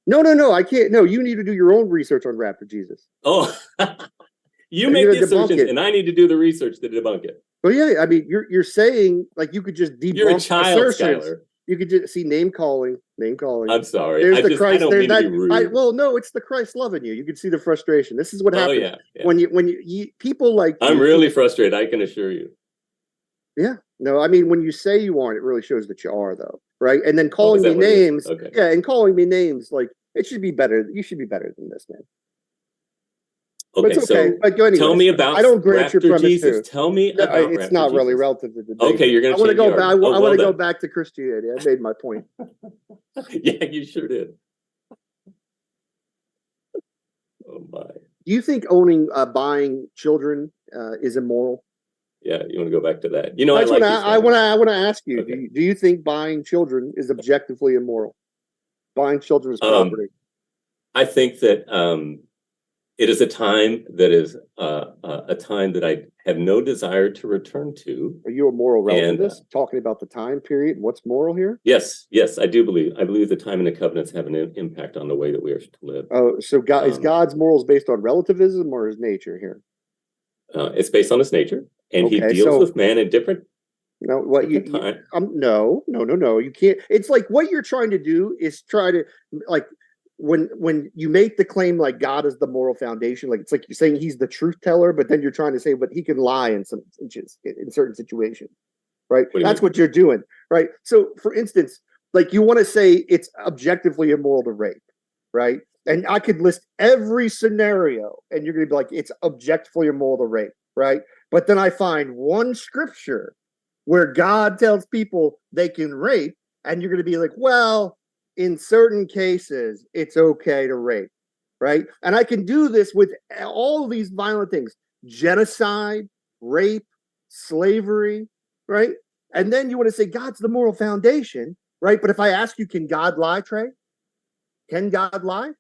No, I can't. No, you need to do your own research on Raptor Jesus. Oh, you make the assumptions, and I need to do the research to debunk it. Well, yeah, I mean, you're saying like you could just debunk You're a child, assertions. Skylar. You could just see name calling. I'm sorry. There's the Christ. I don't mean to be rude. Well, no, it's the Christ loving you. You can see the frustration. This is what happens yeah. when you people like. I'm really frustrated. I can assure you. Yeah. No, I mean, when you say you aren't, it really shows that you are, though, right? And then calling me names. Okay. Yeah, and calling me names, like it should be better. You should be better than this, man. Okay, but it's okay. But anyways, tell me about. I don't grant your premise Jesus. too. Tell me about. It's Raptor not really Jesus. relative to the debate. Okay, you're going to. I want to go back. I want to go done. back to Christianity. I made my point. Yeah, you sure did. Oh my. Do you think buying children is immoral? Yeah, you want to go back to that? You know, I want to ask you. Okay. Do you think buying children is objectively immoral? Buying children as property. I think that it is a time that is a time that I have no desire to return to. Are you a moral relativist? Talking about the time period and what's moral here? Yes, I do believe. I believe the time and the covenants have an impact on the way that we are to live. Oh, so is God's morals based on relativism or his nature here? It's based on his nature, and he deals with man in different. No, what you no. You can't. It's like what you're trying to do is try to like. When you make the claim like God is the moral foundation, like it's like you're saying he's the truth teller, but then you're trying to say, but he can lie in certain situations, right? That's what you're doing, right? So, for instance, like you want to say it's objectively immoral to rape, right? And I could list every scenario, and you're going to be like, it's objectively immoral to rape, right? But then I find one scripture where God tells people they can rape, and you're going to be like, well, in certain cases, it's okay to rape, right? And I can do this with all these violent things: genocide, rape, slavery, right? And then you want to say God's the moral foundation, right? But if I ask you, can God lie, Trey? Can God lie?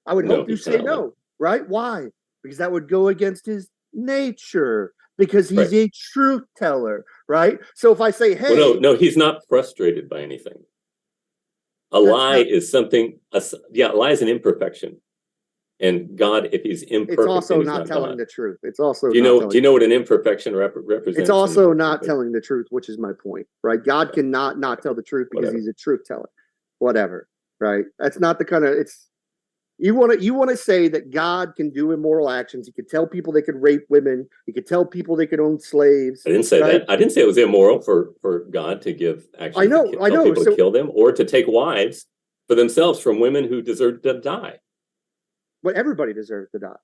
I would hope you say no, right? Why? Because that would go against his nature, because he's a truth teller, right? So if I say, hey... Well, no, he's not frustrated by anything. A lie is something, a lie is an imperfection. And God, if he's imperfect, it's also not telling the truth. It's also do you know what an imperfection represents? It's also not telling the truth, which is my point, right? God cannot not tell the truth because he's a truth teller. Whatever, right? That's not the kind of you want to say that God can do immoral actions. He could tell people they could rape women. He could tell people they could own slaves. I didn't say that. I didn't say it was immoral for God to give actions. I know. People to kill them or to take wives for themselves from women who deserve to die. But everybody deserves to die.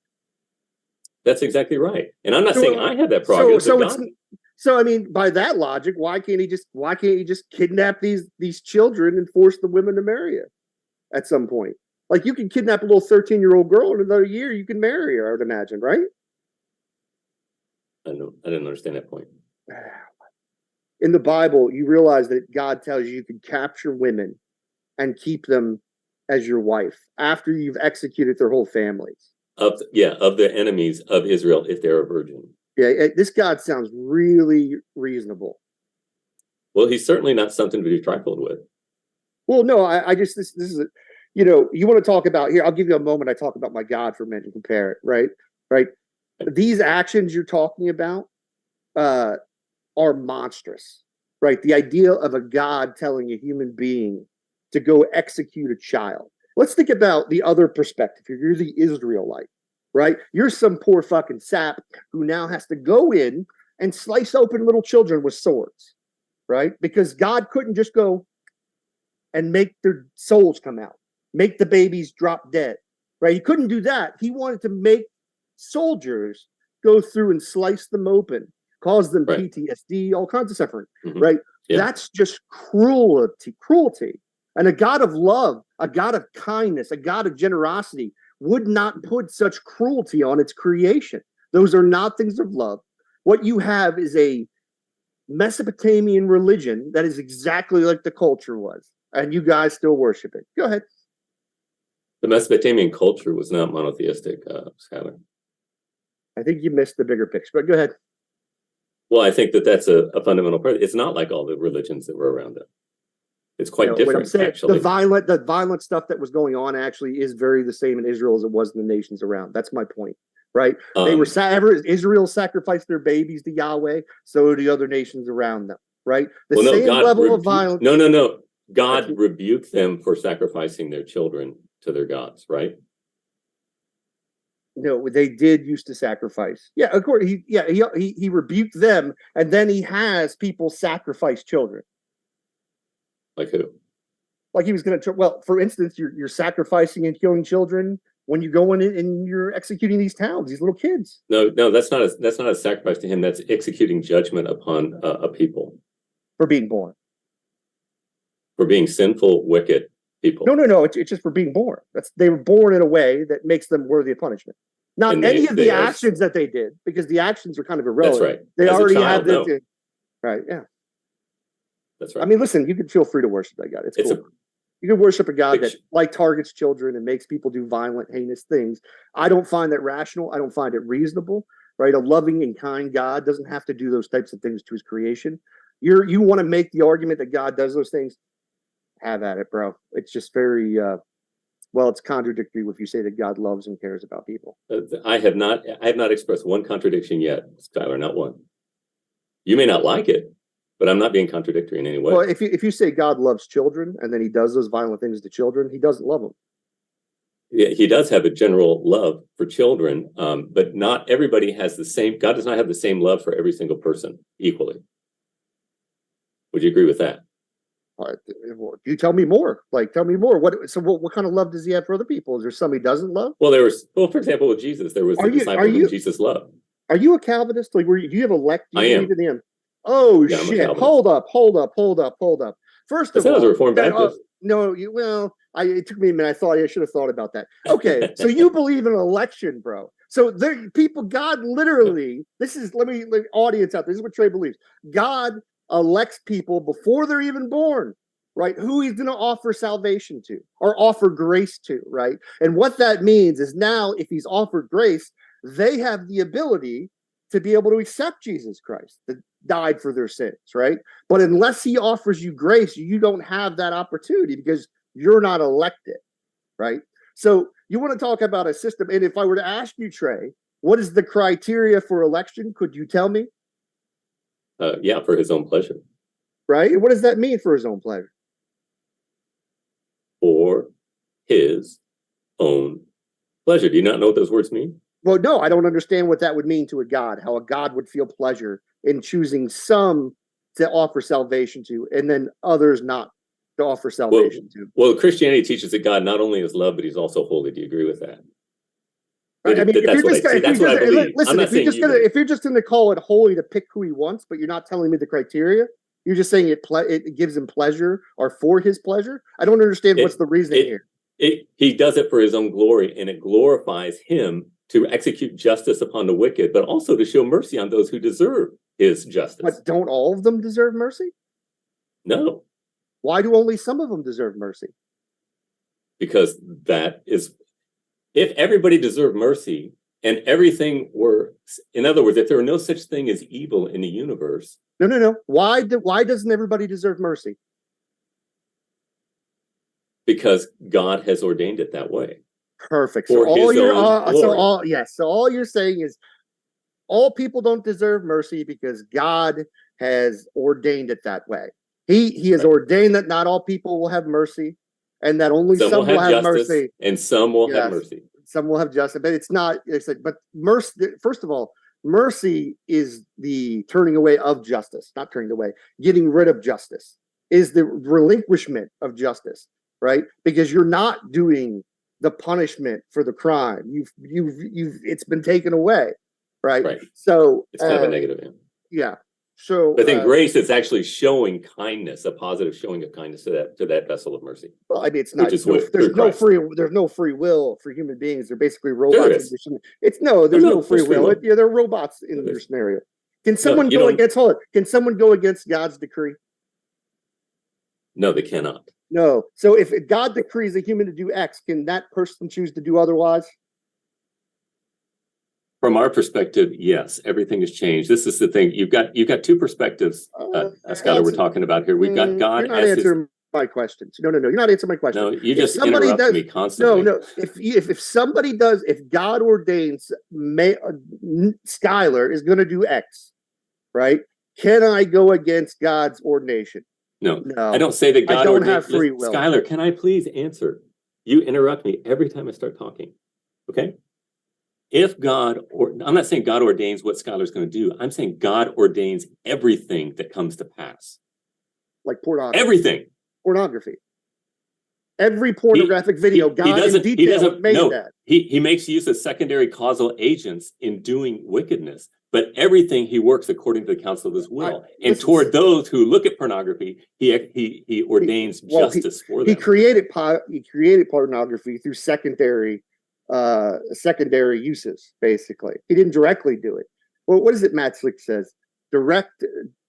That's exactly right. And I'm not saying I have that prerogative. So I mean, by that logic, why can't he just kidnap these children and force the women to marry her at some point? Like you can kidnap a little 13-year-old girl in another year, you can marry her, I would imagine, right? I didn't understand that point. In the Bible, you realize that God tells you can capture women and keep them as your wife after you've executed their whole families. Of the enemies of Israel if they're a virgin. Yeah, this God sounds really reasonable. Well, he's certainly not something to be trifled with. Well, no, I just this is you want to talk about here. I'll give you a moment. I talk about my God for a minute and compare it. Right. These actions you're talking about are monstrous. Right. The idea of a God telling a human being to go execute a child. Let's think about the other perspective. You're the Israelite, right? You're some poor fucking sap who now has to go in and slice open little children with swords, right? Because God couldn't just go and make their souls come out. Make the babies drop dead, right? He couldn't do that. He wanted to make soldiers go through and slice them open, cause them PTSD, all kinds of suffering, right? Yeah. That's just cruelty. And a God of love, a God of kindness, a God of generosity would not put such cruelty on its creation. Those are not things of love. What you have is a Mesopotamian religion that is exactly like the culture was, and you guys still worship it. Go ahead. The Mesopotamian culture was not monotheistic, Skylar. I think you missed the bigger picture, but go ahead. Well, I think that's a fundamental part. It's not like all the religions that were around it. It's quite different, actually. The violent stuff that was going on actually is very the same in Israel as it was in the nations around. That's my point, right? Israel sacrificed their babies to Yahweh, so do the other nations around them, right? The same level of violence. No. God rebuked them for sacrificing their children to their gods, right? No, they did used to sacrifice. Yeah, of course. He rebuked them, and then he has people sacrifice children. Like who? Like he was going to. Well, for instance, you're sacrificing and killing children when you go in and you're executing these towns, these little kids. No, that's not a sacrifice to him. That's executing judgment upon a people for being born, for being sinful, wicked people. No. It's just for being born. They were born in a way that makes them worthy of punishment. Not any of the actions that they did, because the actions are kind of irrelevant. That's right. They already have this. No. Right. Yeah. That's right. I mean, listen, you can feel free to worship that God. It's cool. You can worship a God that like targets children and makes people do violent, heinous things. I don't find that rational. I don't find it reasonable, right? A loving and kind God doesn't have to do those types of things to his creation. You want to make the argument that God does those things? Have at it, bro. It's just very, it's contradictory if you say that God loves and cares about people. I have not expressed one contradiction yet, Skylar, not one. You may not like it, but I'm not being contradictory in any way. Well, if you say God loves children and then he does those violent things to children, he doesn't love them. Yeah, he does have a general love for children, but not everybody has the same. God does not have the same love for every single person equally. Would you agree with that? You tell me more. Tell me more. What kind of love does he have for other people? Is there some he doesn't love? Well, for example, with Jesus, there was a disciple whom Jesus loved. Are you a Calvinist? Do you have elect? I am. Oh, yeah, shit! Hold up. First of all, I was a Reformed Baptist. It took me a minute. I thought I should have thought about that. Okay, so you believe in election, bro. So God literally. Let me audience out there. This is what Trey believes. God elects people before they're even born, right? Who he's going to offer salvation to or offer grace to, right? And what that means is now, if he's offered grace, they have the ability to be able to accept Jesus Christ that died for their sins, right? But unless he offers you grace, you don't have that opportunity because you're not elected, right? So you want to talk about a system. And if I were to ask you, Trey, what is the criteria for election? Could you tell me? For his own pleasure. Right? And what does that mean for his own pleasure? For his own pleasure. Do you not know what those words mean? Well, no, I don't understand what that would mean to a God, how a God would feel pleasure in choosing some to offer salvation to, and then others not to offer salvation to. Well, Christianity teaches that God not only is love, but he's also holy. Do you agree with that? Right. I mean, if you're just going to call it holy to pick who he wants, but you're not telling me the criteria, you're just saying it gives him pleasure or for his pleasure. I don't understand what's the reasoning here. He does it for his own glory, and it glorifies him to execute justice upon the wicked, but also to show mercy on those who deserve his justice. But don't all of them deserve mercy? No. Why do only some of them deserve mercy? Because that is... If everybody deserved mercy and everything were, in other words, if there were no such thing as evil in the universe. No. Why doesn't everybody deserve mercy? Because God has ordained it that way. Perfect. So all you're saying is all people don't deserve mercy because God has ordained it that way. He has ordained that not all people will have mercy. And that only some will have mercy, and some will have mercy. Some will have justice, but it's not. But mercy. First of all, mercy is the turning away of justice, not turning away. Getting rid of justice is the relinquishment of justice, right? Because you're not doing the punishment for the crime. It's been taken away, right? Right. So it's kind of a negative. Yeah. So I think grace is actually showing kindness, a positive showing of kindness to that vessel of mercy. well, I mean, it's not. Which is There's no free will for human beings. They're basically There robots. is. There's no free there's free will. will. They're robots in your scenario. Can someone go against? Hold on. Can someone go against God's decree? No, they cannot. No. So if God decrees a human to do X, can that person choose to do otherwise? From our perspective, yes, everything has changed. This is the thing. You've got two perspectives, Skylar, we're talking about here. We've got God. You're not answering my questions. No, you're not answering my question. No, you just interrupt me constantly. No. If somebody does, if God ordains, Skylar is going to do X, right? Can I go against God's ordination? No, I don't say that God. I don't have free will. Skylar, can I please answer? You interrupt me every time I start talking. Okay. If God, I'm not saying God ordains what Skylar's going to do. I'm saying God ordains everything that comes to pass. Like pornography. Everything. Pornography. Every pornographic video, God in detail made that. He makes use of secondary causal agents in doing wickedness, but everything he works according to the counsel of his will. And toward those who look at pornography, he ordains justice for them. He created pornography through secondary uses, basically. He didn't directly do it. Well, what is it Matt Slick says? Direct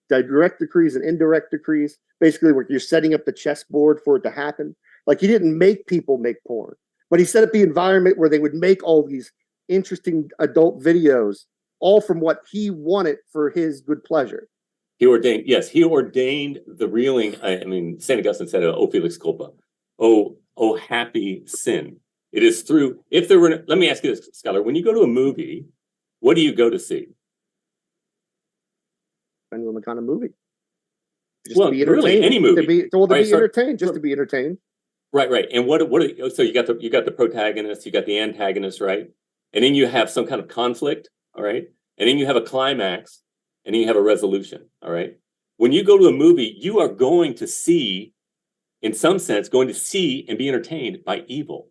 decrees and indirect decrees, basically where you're setting up the chessboard for it to happen. Like, he didn't make people make porn, but he set up the environment where they would make all these interesting adult videos, all from what he wanted for his good pleasure. He ordained the reeling. I mean, St. Augustine said, "O felix culpa, oh happy sin." It is through, if there were, let me ask you this, Skylar, when you go to a movie, what do you go to see? Depending on the kind of movie. Just to be entertained. Really, any movie. To be entertained, just to be entertained. Right. And so you got the protagonist, you got the antagonist, right? And then you have some kind of conflict, all right? And then you have a climax, and then you have a resolution, all right? When you go to a movie, you are going to see, in some sense, and be entertained by evil.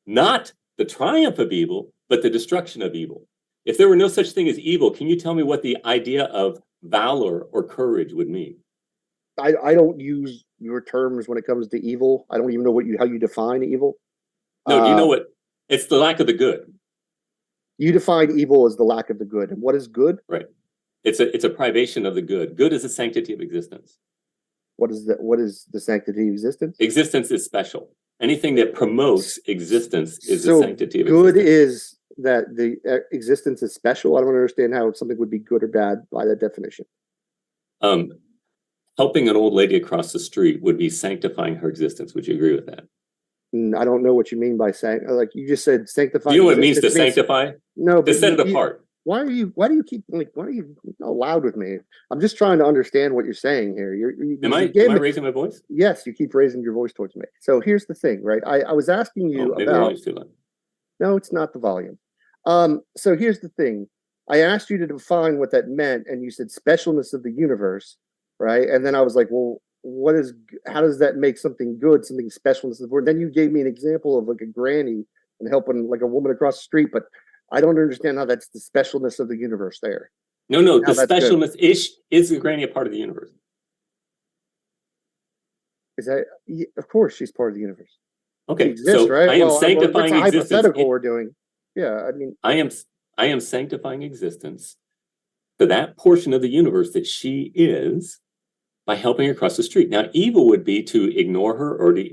Not the triumph of evil, but the destruction of evil. If there were no such thing as evil, can you tell me what the idea of valor or courage would mean? I don't use your terms when it comes to evil. I don't even know how you define evil. No, do you know what? It's the lack of the good. You define evil as the lack of the good. And what is good? Right. It's a privation of the good. Good is the sanctity of existence. What is the sanctity of existence? Existence is special. Anything that promotes existence is the sanctity of existence. Good is that the existence is special. I don't understand how something would be good or bad by that definition. Helping an old lady across the street would be sanctifying her existence. Would you agree with that? I don't know what you mean by like you just said sanctify. Do you know what it means to sanctify? No, to set it apart. Why are you loud with me? I'm just trying to understand what you're saying here. Am I raising my voice? Yes, you keep raising your voice towards me. So here's the thing, right? I was asking you about. No, it's not the volume. So here's the thing. I asked you to define what that meant, and you said specialness of the universe, right? And then I was like, well, how does that make something good, something specialness of the word? Then you gave me an example of like a granny and helping like a woman across the street, but I don't understand how that's the specialness of the universe there. No, the specialness is the granny a part of the universe? Is that, of course she's part of the universe. Okay, exists, so right? I am sanctifying it's a existence. Hypothetical we're doing. Yeah, I mean, I am sanctifying existence to that portion of the universe that she is by helping her across the street. Now, evil would be to ignore her or to,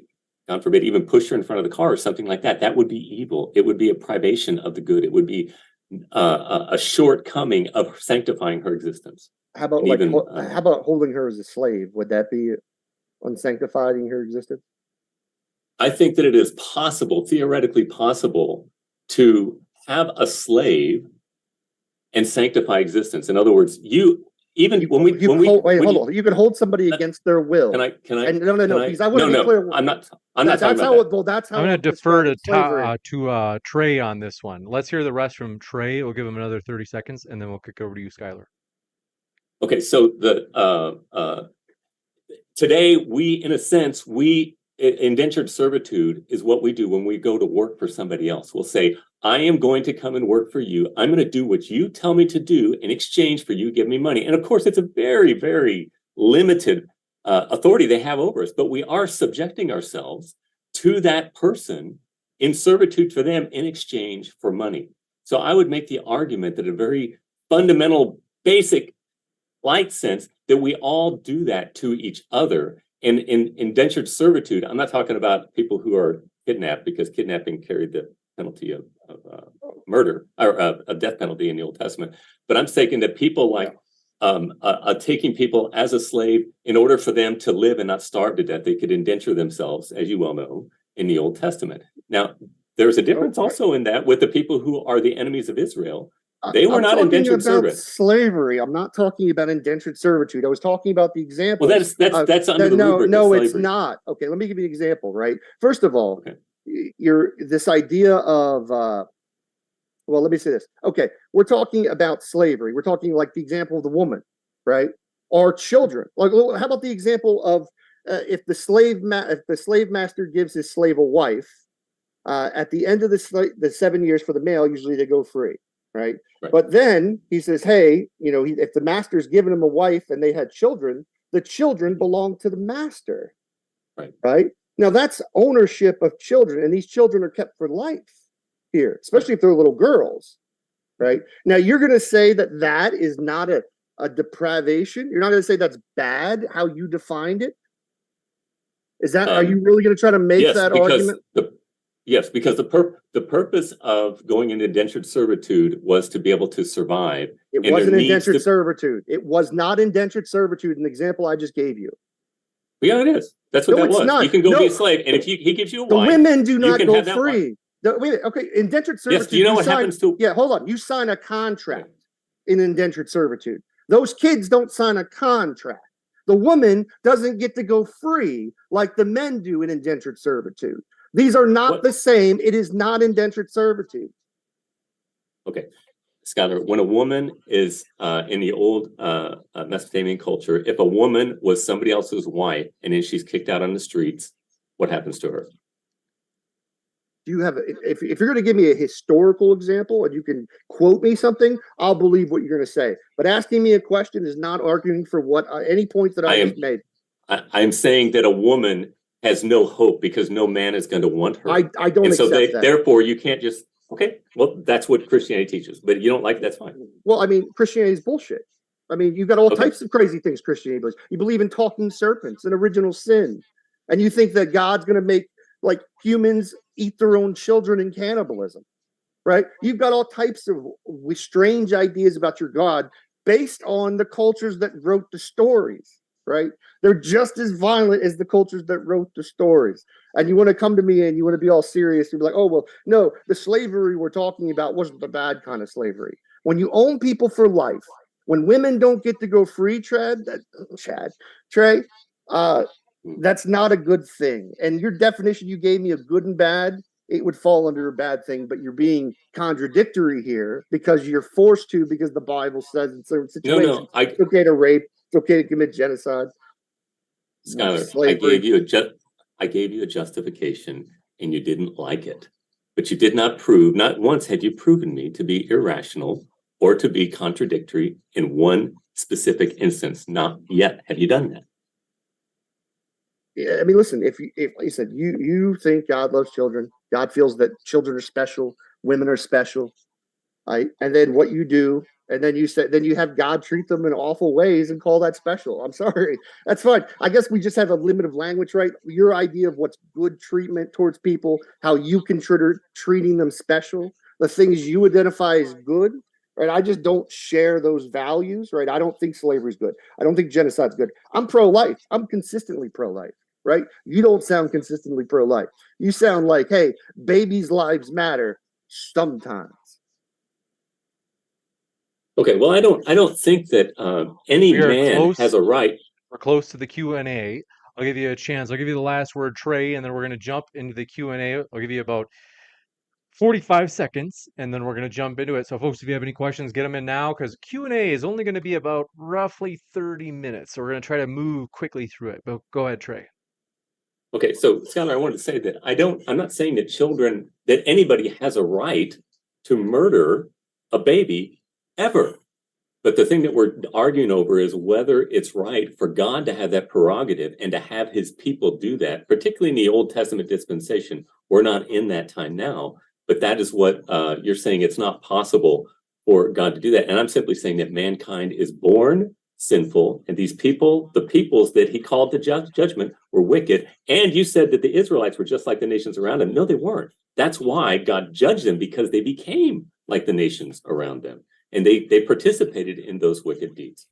God forbid, even push her in front of the car or something like that. That would be evil. It would be a privation of the good. It would be a shortcoming of sanctifying her existence. How about how about holding her as a slave? Would that be unsanctifying her existence? I think that it is possible, theoretically possible, to have a slave and sanctify existence. In other words, you can hold somebody against their will. Can I? No, because I want to be clear. I'm not talking about that. That's how I'm going to defer to Trey on this one. Let's hear the rest from Trey. We'll give him another 30 seconds, and then we'll kick over to you, Skylar. Okay, so today indentured servitude is what we do when we go to work for somebody else. We'll say, I am going to come and work for you. I'm going to do what you tell me to do in exchange for you giving me money. And of course, it's a very, very limited authority they have over us, but we are subjecting ourselves to that person in servitude for them in exchange for money. So I would make the argument that a very fundamental, basic, light sense that we all do that to each other. And in indentured servitude, I'm not talking about people who are kidnapped, because kidnapping carried the penalty of murder, or a death penalty in the Old Testament. But I'm saying that people like taking people as a slave in order for them to live and not starve to death, they could indenture themselves, as you well know, in the Old Testament. Now, there's a difference also in that with the people who are the enemies of Israel. They were not indentured servants. Slavery. I'm not talking about indentured servitude. I was talking about the example. Well, that's under the rubric no, of slavery. it's not. Okay, let me give you an example. Right. First of all, you're this idea of. Well, let me say this. Okay, we're talking about slavery. We're talking like the example of the woman, right? Or children. Like, how about the example of if the slave master gives his slave a wife, at the end of the 7 years for the male, usually they go free. Right. But then he says, hey, if the master's given him a wife and they had children, the children belong to the master. Right. Now that's ownership of children. And these children are kept for life here, especially if they're little girls. Right. Now you're going to say that is not a depravation. You're not going to say that's bad how you defined it. Is that, are you really going to try to make that argument? Yes, because the purpose of going into indentured servitude was to be able to survive. It wasn't indentured servitude. It was not indentured servitude, an example I just gave you. Yeah, it is. That's what that was. Not. You can go be a slave, and if he gives you a wife, the women do not go free. Okay, indentured servitude. Yes, do you know what happens to? Yeah, hold on. You sign a contract in indentured servitude. Those kids don't sign a contract. The woman doesn't get to go free like the men do in indentured servitude. These are not the same. It is not indentured servitude. Okay, Skylar, when a woman is in the old Mesopotamian culture, if a woman was somebody else's wife and then she's kicked out on the streets, what happens to her? Do you have if you're going to give me a historical example and you can quote me something, I'll believe what you're going to say. But asking me a question is not arguing for what any point that I just made. I'm saying that a woman has no hope because no man is going to want her. I don't accept that. Therefore, you can't just, okay, well, that's what Christianity teaches, but you don't like it, that's fine. Well, I mean, Christianity is bullshit. I mean, you've got all types of crazy things Christianity believes. You believe in talking serpents and original sin. And you think that God's going to make like humans eat their own children in cannibalism, right? You've got all types of strange ideas about your God based on the cultures that wrote the stories. Right? They're just as violent as the cultures that wrote the stories. And you want to come to me and you want to be all serious. You're like, oh, well, no, the slavery we're talking about wasn't the bad kind of slavery. When you own people for life, when women don't get to go free, Trey, that's not a good thing. And your definition you gave me of good and bad, it would fall under a bad thing, but you're being contradictory here because you're forced to, because the Bible says in certain situations it's okay to rape. It's okay to commit genocide. Skylar, I gave you a justification and you didn't like it. But you did not prove, not once had you proven me to be irrational or to be contradictory in one specific instance. Not yet. Have you done that? Yeah, I mean, listen, if you said you think God loves children, God feels that children are special, women are special, right? And then what you do, and then you have God treat them in awful ways and call that special. I'm sorry. That's fine. I guess we just have a limit of language, right? Your idea of what's good treatment towards people, how you consider treating them special, the things you identify as good, right? I just don't share those values, right? I don't think slavery is good. I don't think genocide's good. I'm pro-life. I'm consistently pro-life, right? You don't sound consistently pro-life. You sound like, hey, babies' lives matter sometimes. Okay, well, I don't think that any man has a right. We're close to the Q&A. I'll give you a chance. I'll give you the last word, Trey, and then we're going to jump into the Q&A. I'll give you about 45 seconds, and then we're going to jump into it. So, folks, if you have any questions, get them in now, because Q&A is only going to be about roughly 30 minutes. So we're going to try to move quickly through it. But go ahead, Trey. Okay, so Skylar, I wanted to say that I'm not saying that anybody has a right to murder a baby ever. But the thing that we're arguing over is whether it's right for God to have that prerogative and to have his people do that, particularly in the Old Testament dispensation. We're not in that time now, but that is what you're saying. It's not possible for God to do that. And I'm simply saying that mankind is born sinful, and these people, the peoples that he called to judgment, were wicked. And you said that the Israelites were just like the nations around them. No, they weren't. That's why God judged them, because they became like the nations around them. And they participated in those wicked deeds.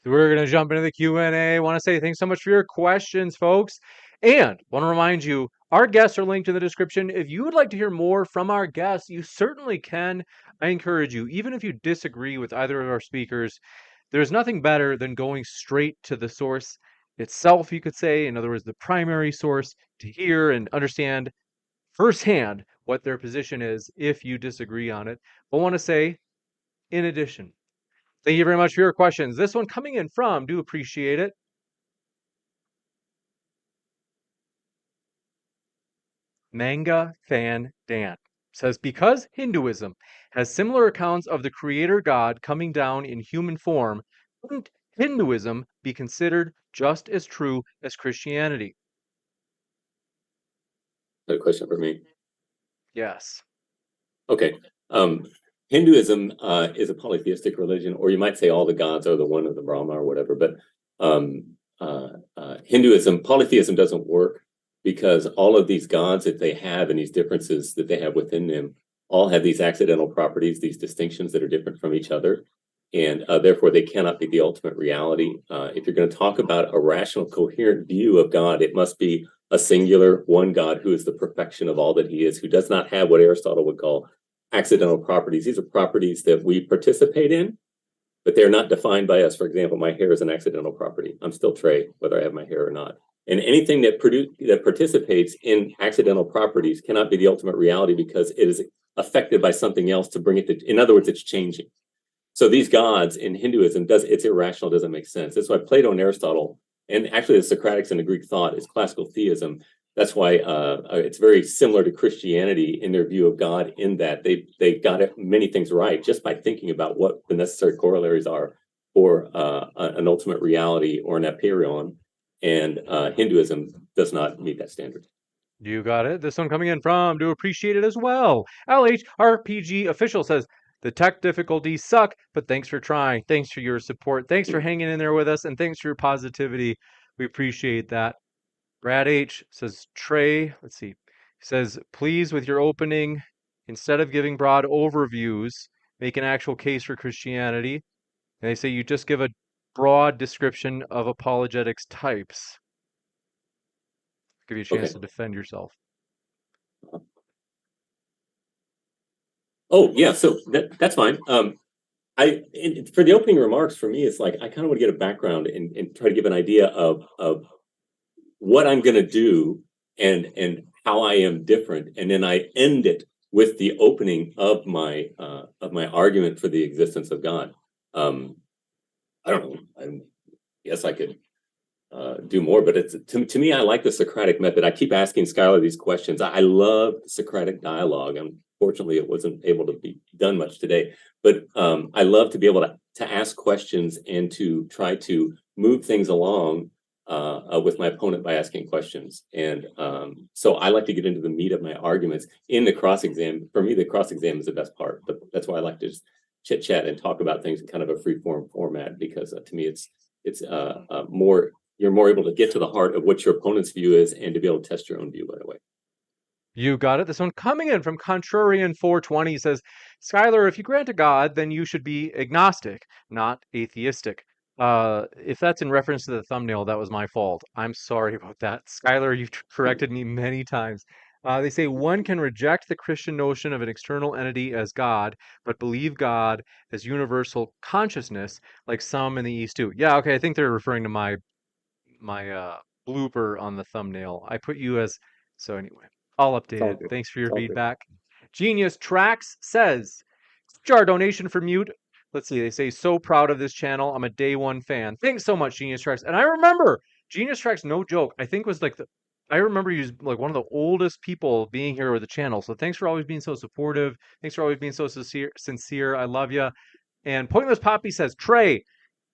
We're going to jump into the Q&A. I want to say thanks so much for your questions, folks. And want to remind you, our guests are linked in the description. If you would like to hear more from our guests, you certainly can. I encourage you, even if you disagree with either of our speakers, there's nothing better than going straight to the source itself, you could say. In other words, the primary source, to hear and understand firsthand what their position is if you disagree on it. But I want to say, in addition, thank you very much for your questions. This one coming in from, do appreciate it, Manga Fan Dan says, because Hinduism has similar accounts of the creator God coming down in human form, wouldn't Hinduism be considered just as true as Christianity? Is that a question for me? Yes. Okay. Hinduism is a polytheistic religion, or you might say all the gods are the one of the Brahma or whatever. But Hinduism, polytheism doesn't work, because all of these gods that they have and these differences that they have within them all have these accidental properties, these distinctions that are different from each other. And therefore, they cannot be the ultimate reality. If you're going to talk about a rational, coherent view of God, it must be a singular one God who is the perfection of all that he is, who does not have what Aristotle would call accidental properties. These are properties that we participate in, but they're not defined by us. For example, my hair is an accidental property. I'm still Trey, whether I have my hair or not. And anything that participates in accidental properties cannot be the ultimate reality, because it is affected by something else to bring it to, in other words, it's changing. So these gods in Hinduism, it's irrational, doesn't make sense. That's why Plato and Aristotle, and actually the Socratics and the Greek thought, is classical theism. That's why it's very similar to Christianity in their view of God, in that they got many things right just by thinking about what the necessary corollaries are for an ultimate reality or an apeiron. And Hinduism does not meet that standard. You got it. This one coming in from, do appreciate it as well, LHRPG official says, the tech difficulties suck, but thanks for trying. Thanks for your support. Thanks for hanging in there with us, and thanks for your positivity. We appreciate that. Brad H says, Trey, let's see. He says, please, with your opening, instead of giving broad overviews, make an actual case for Christianity. And they say you just give a broad description of apologetics types. Give you a chance to defend yourself. Oh yeah, so that's fine. For the opening remarks, for me, it's like I kind of want to get a background and try to give an idea of what I'm going to do and how I am different, and then I end it with the opening of my argument for the existence of God. I don't know. I guess I could do more, but it's to me, I like the Socratic method. I keep asking Skylar these questions. I love Socratic dialogue. Unfortunately, it wasn't able to be done much today, but I love to be able to ask questions and to try to move things along with my opponent by asking questions. And so I like to get into the meat of my arguments in the cross exam. For me, the cross exam is the best part, but that's why I like to just chit chat and talk about things in kind of a free form format, because to me, it's more, you're more able to get to the heart of what your opponent's view is and to be able to test your own view right away. You got it. This one coming in from Contrarian 420 says, Skylar, if you grant a God, then you should be agnostic, not atheistic. If that's in reference to the thumbnail, that was my fault. I'm sorry about that. Skylar, you've corrected me many times. They say one can reject the Christian notion of an external entity as God, but believe God as universal consciousness, like some in the East do. Yeah, okay, I think they're referring to my blooper on the thumbnail. I put you as, so anyway, all updated. Thanks for your feedback. Genius Tracks says, jar donation for mute. Let's see, they say, so proud of this channel. I'm a day one fan. Thanks so much, Genius Tracks. And I remember Genius Tracks, no joke, I think was like I remember you as like one of the oldest people being here with the channel. So thanks for always being so supportive. Thanks for always being so sincere. I love you. And Pointless Poppy says, Trey,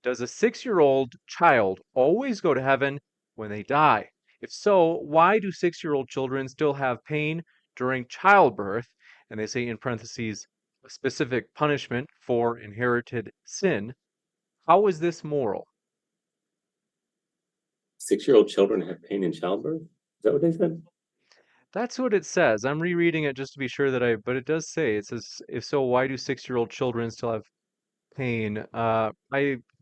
does a 6-year-old child always go to heaven when they die? If so, why do 6-year-old children still have pain during childbirth? And they say in parentheses, a specific punishment for inherited sin. How is this moral? 6-year-old children have pain in childbirth? Is that what they said? That's what it says. I'm rereading it just to be sure that but it does say, it says, if so, why do 6-year-old children still have pain? I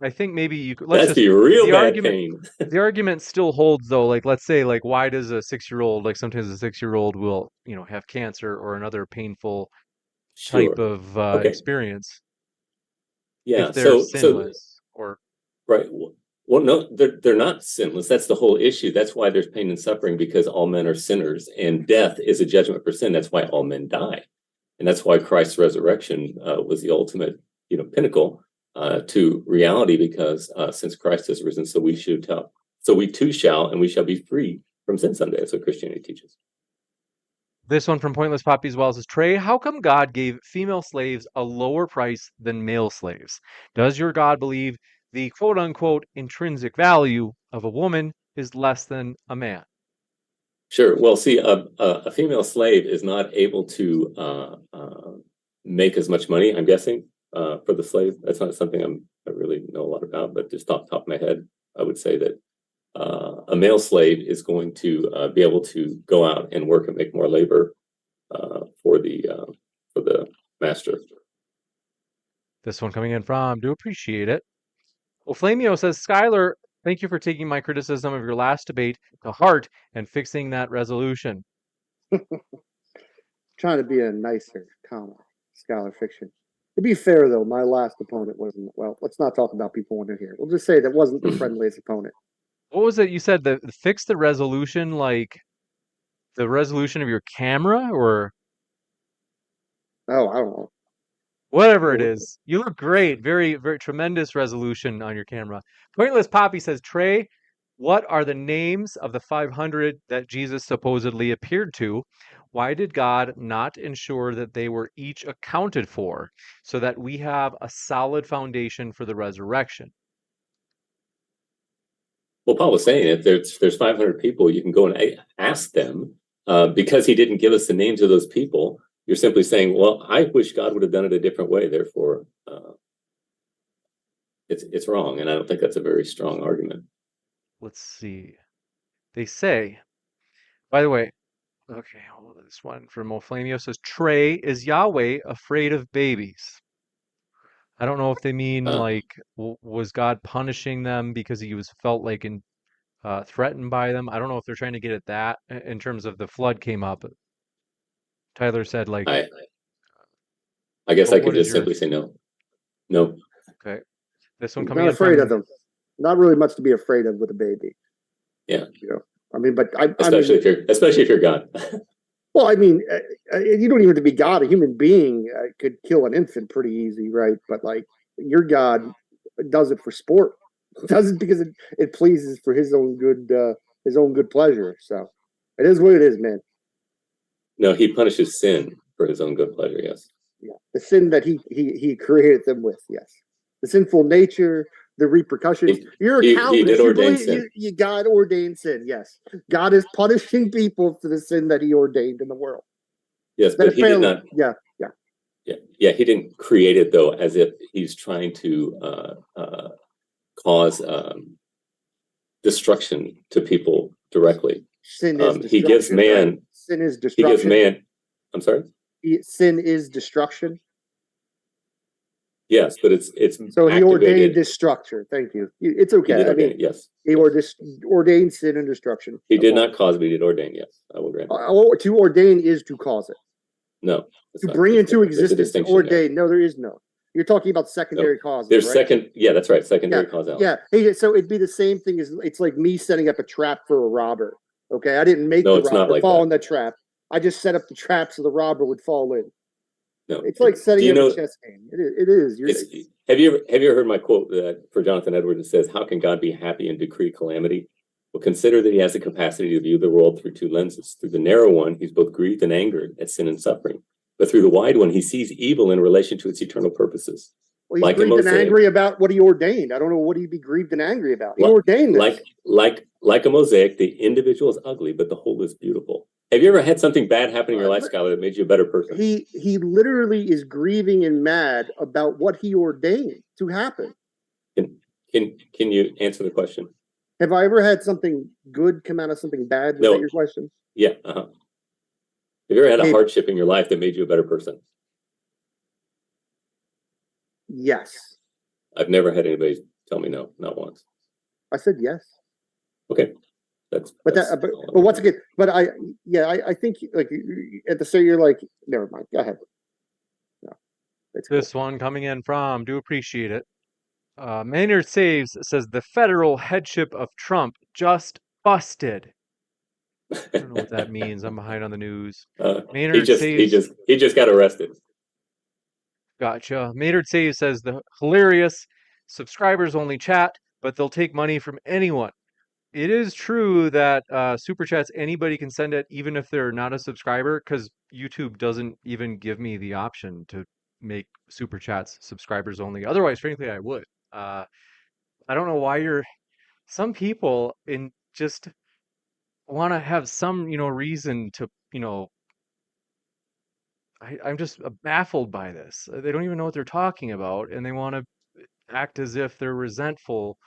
think maybe let's That'd just, be real the bad argument, pain. the argument still holds though. Like, let's say, like, why does a 6-year-old, like, sometimes a 6-year-old will, have cancer or another painful type Sure. of Okay. experience Yeah. if they're So sinless or. right. Well, no, they're not sinless. That's the whole issue. That's why there's pain and suffering, because all men are sinners, and death is a judgment for sin. That's why all men die, and that's why Christ's resurrection was the ultimate, pinnacle to reality. Because since Christ has risen, so we too shall, and we shall be free from sin someday. That's what Christianity teaches. This one from Pointless Poppy as well says, Trey, how come God gave female slaves a lower price than male slaves? Does your God believe the quote unquote intrinsic value of a woman is less than a man? Sure. Well, see, a female slave is not able to make as much money, I'm guessing, for the slave. That's not something I really know a lot about, but just off the top of my head, I would say that a male slave is going to be able to go out and work and make more labor for the master. This one coming in from, do appreciate it. Well, Flamio says, Skylar, thank you for taking my criticism of your last debate to heart and fixing that resolution. Trying to be a nicer, calmer Skylar Fiction. To be fair, though, my last opponent wasn't, well, let's not talk about people when they're here. We'll just say that wasn't the friendliest opponent. What was it you said? Fix the resolution, like the resolution of your camera or Oh, I don't know. whatever it is. You look great. Very, very tremendous resolution on your camera. Pointless Poppy says, Trey, what are the names of the 500 that Jesus supposedly appeared to? Why did God not ensure that they were each accounted for so that we have a solid foundation for the resurrection? Well, Paul was saying if there's 500 people, you can go and ask them. Because he didn't give us the names of those people, you're simply saying, well, I wish God would have done it a different way. Therefore, it's wrong. And I don't think that's a very strong argument. Let's see. They say, by the way, okay, hold on, this one from Moflamio says, Trey, is Yahweh afraid of babies? I don't know if they mean like, was God punishing them because he felt like threatened by them? I don't know if they're trying to get at that in terms of the flood came up. Tyler said like, I guess I could what is just simply yours? say no. No. Okay. This one coming Not in afraid from, of them. Not really much to be afraid of with a baby. Yeah. I mean, but especially if you're God. Well, I mean, you don't even have to be God. A human being could kill an infant pretty easy, right? But like your God does it for sport. Does it because it pleases for his own good pleasure. So it is what it is, man. No, he punishes sin for his own good pleasure. Yes. Yeah, the sin that he created them with. Yes, the sinful nature, the repercussions. You're a Calvinist. You believe you God ordained sin. Yes, God is punishing people for the sin that He ordained in the world. Yes, but He did not. Yeah. He didn't create it though, as if He's trying to cause destruction to people directly. Sin is destruction. He gives man. Right? Sin is destruction. He gives man. I'm sorry. Sin is destruction. Yes, but it's so He ordained this structure. Thank you. It's okay. He did ordain, yes. He ordained sin and destruction. He did not cause, but He did ordain. Yes, I will grant. To ordain is to cause it. No. To bring into existence. Ordain. No, there is no. You're talking about secondary causes. There's right? second. Yeah, that's right. Secondary causality. Yeah. Hey, so it'd be the same thing as it's like me setting up a trap for a robber. Okay, I didn't make the robber fall in the trap. I just set up the trap so the robber would fall in. No, it's like setting up a chess game. It is. Have you ever heard my quote for Jonathan Edwards that says, "How can God be happy and decree calamity?" Well, consider that he has the capacity to view the world through two lenses. Through the narrow one, he's both grieved and angered at sin and suffering. But through the wide one, he sees evil in relation to its eternal purposes. Well, he's grieved and angry about what he ordained. I don't know what he'd be grieved and angry about. He ordained this. Like a mosaic, the individual is ugly, but the whole is beautiful. Have you ever had something bad happen in your life, Skylar, that made you a better person? He literally is grieving and mad about what he ordained to happen. Can you answer the question? Have I ever had something good come out of something bad? Was that your question? Yeah. Have you ever had a hardship in your life that made you a better person? Yes. I've never had anybody tell me no, not once. I said yes. Okay. But once again, I think like at the start you're like, never mind. Go ahead. No, this one coming in from, do appreciate it. Maynard Saves says the federal headship of Trump just busted. I don't know what that means. I'm behind on the news. Maynard Saves, he just got arrested. Gotcha. Maynard Saves says the hilarious subscribers only chat, but they'll take money from anyone. It is true that super chats anybody can send it, even if they're not a subscriber, because YouTube doesn't even give me the option to make super chats subscribers only. Otherwise, frankly, I would. I don't know why some people just want to have some, reason to, I'm just baffled by this. They don't even know what they're talking about, and they want to act as if they're resentful.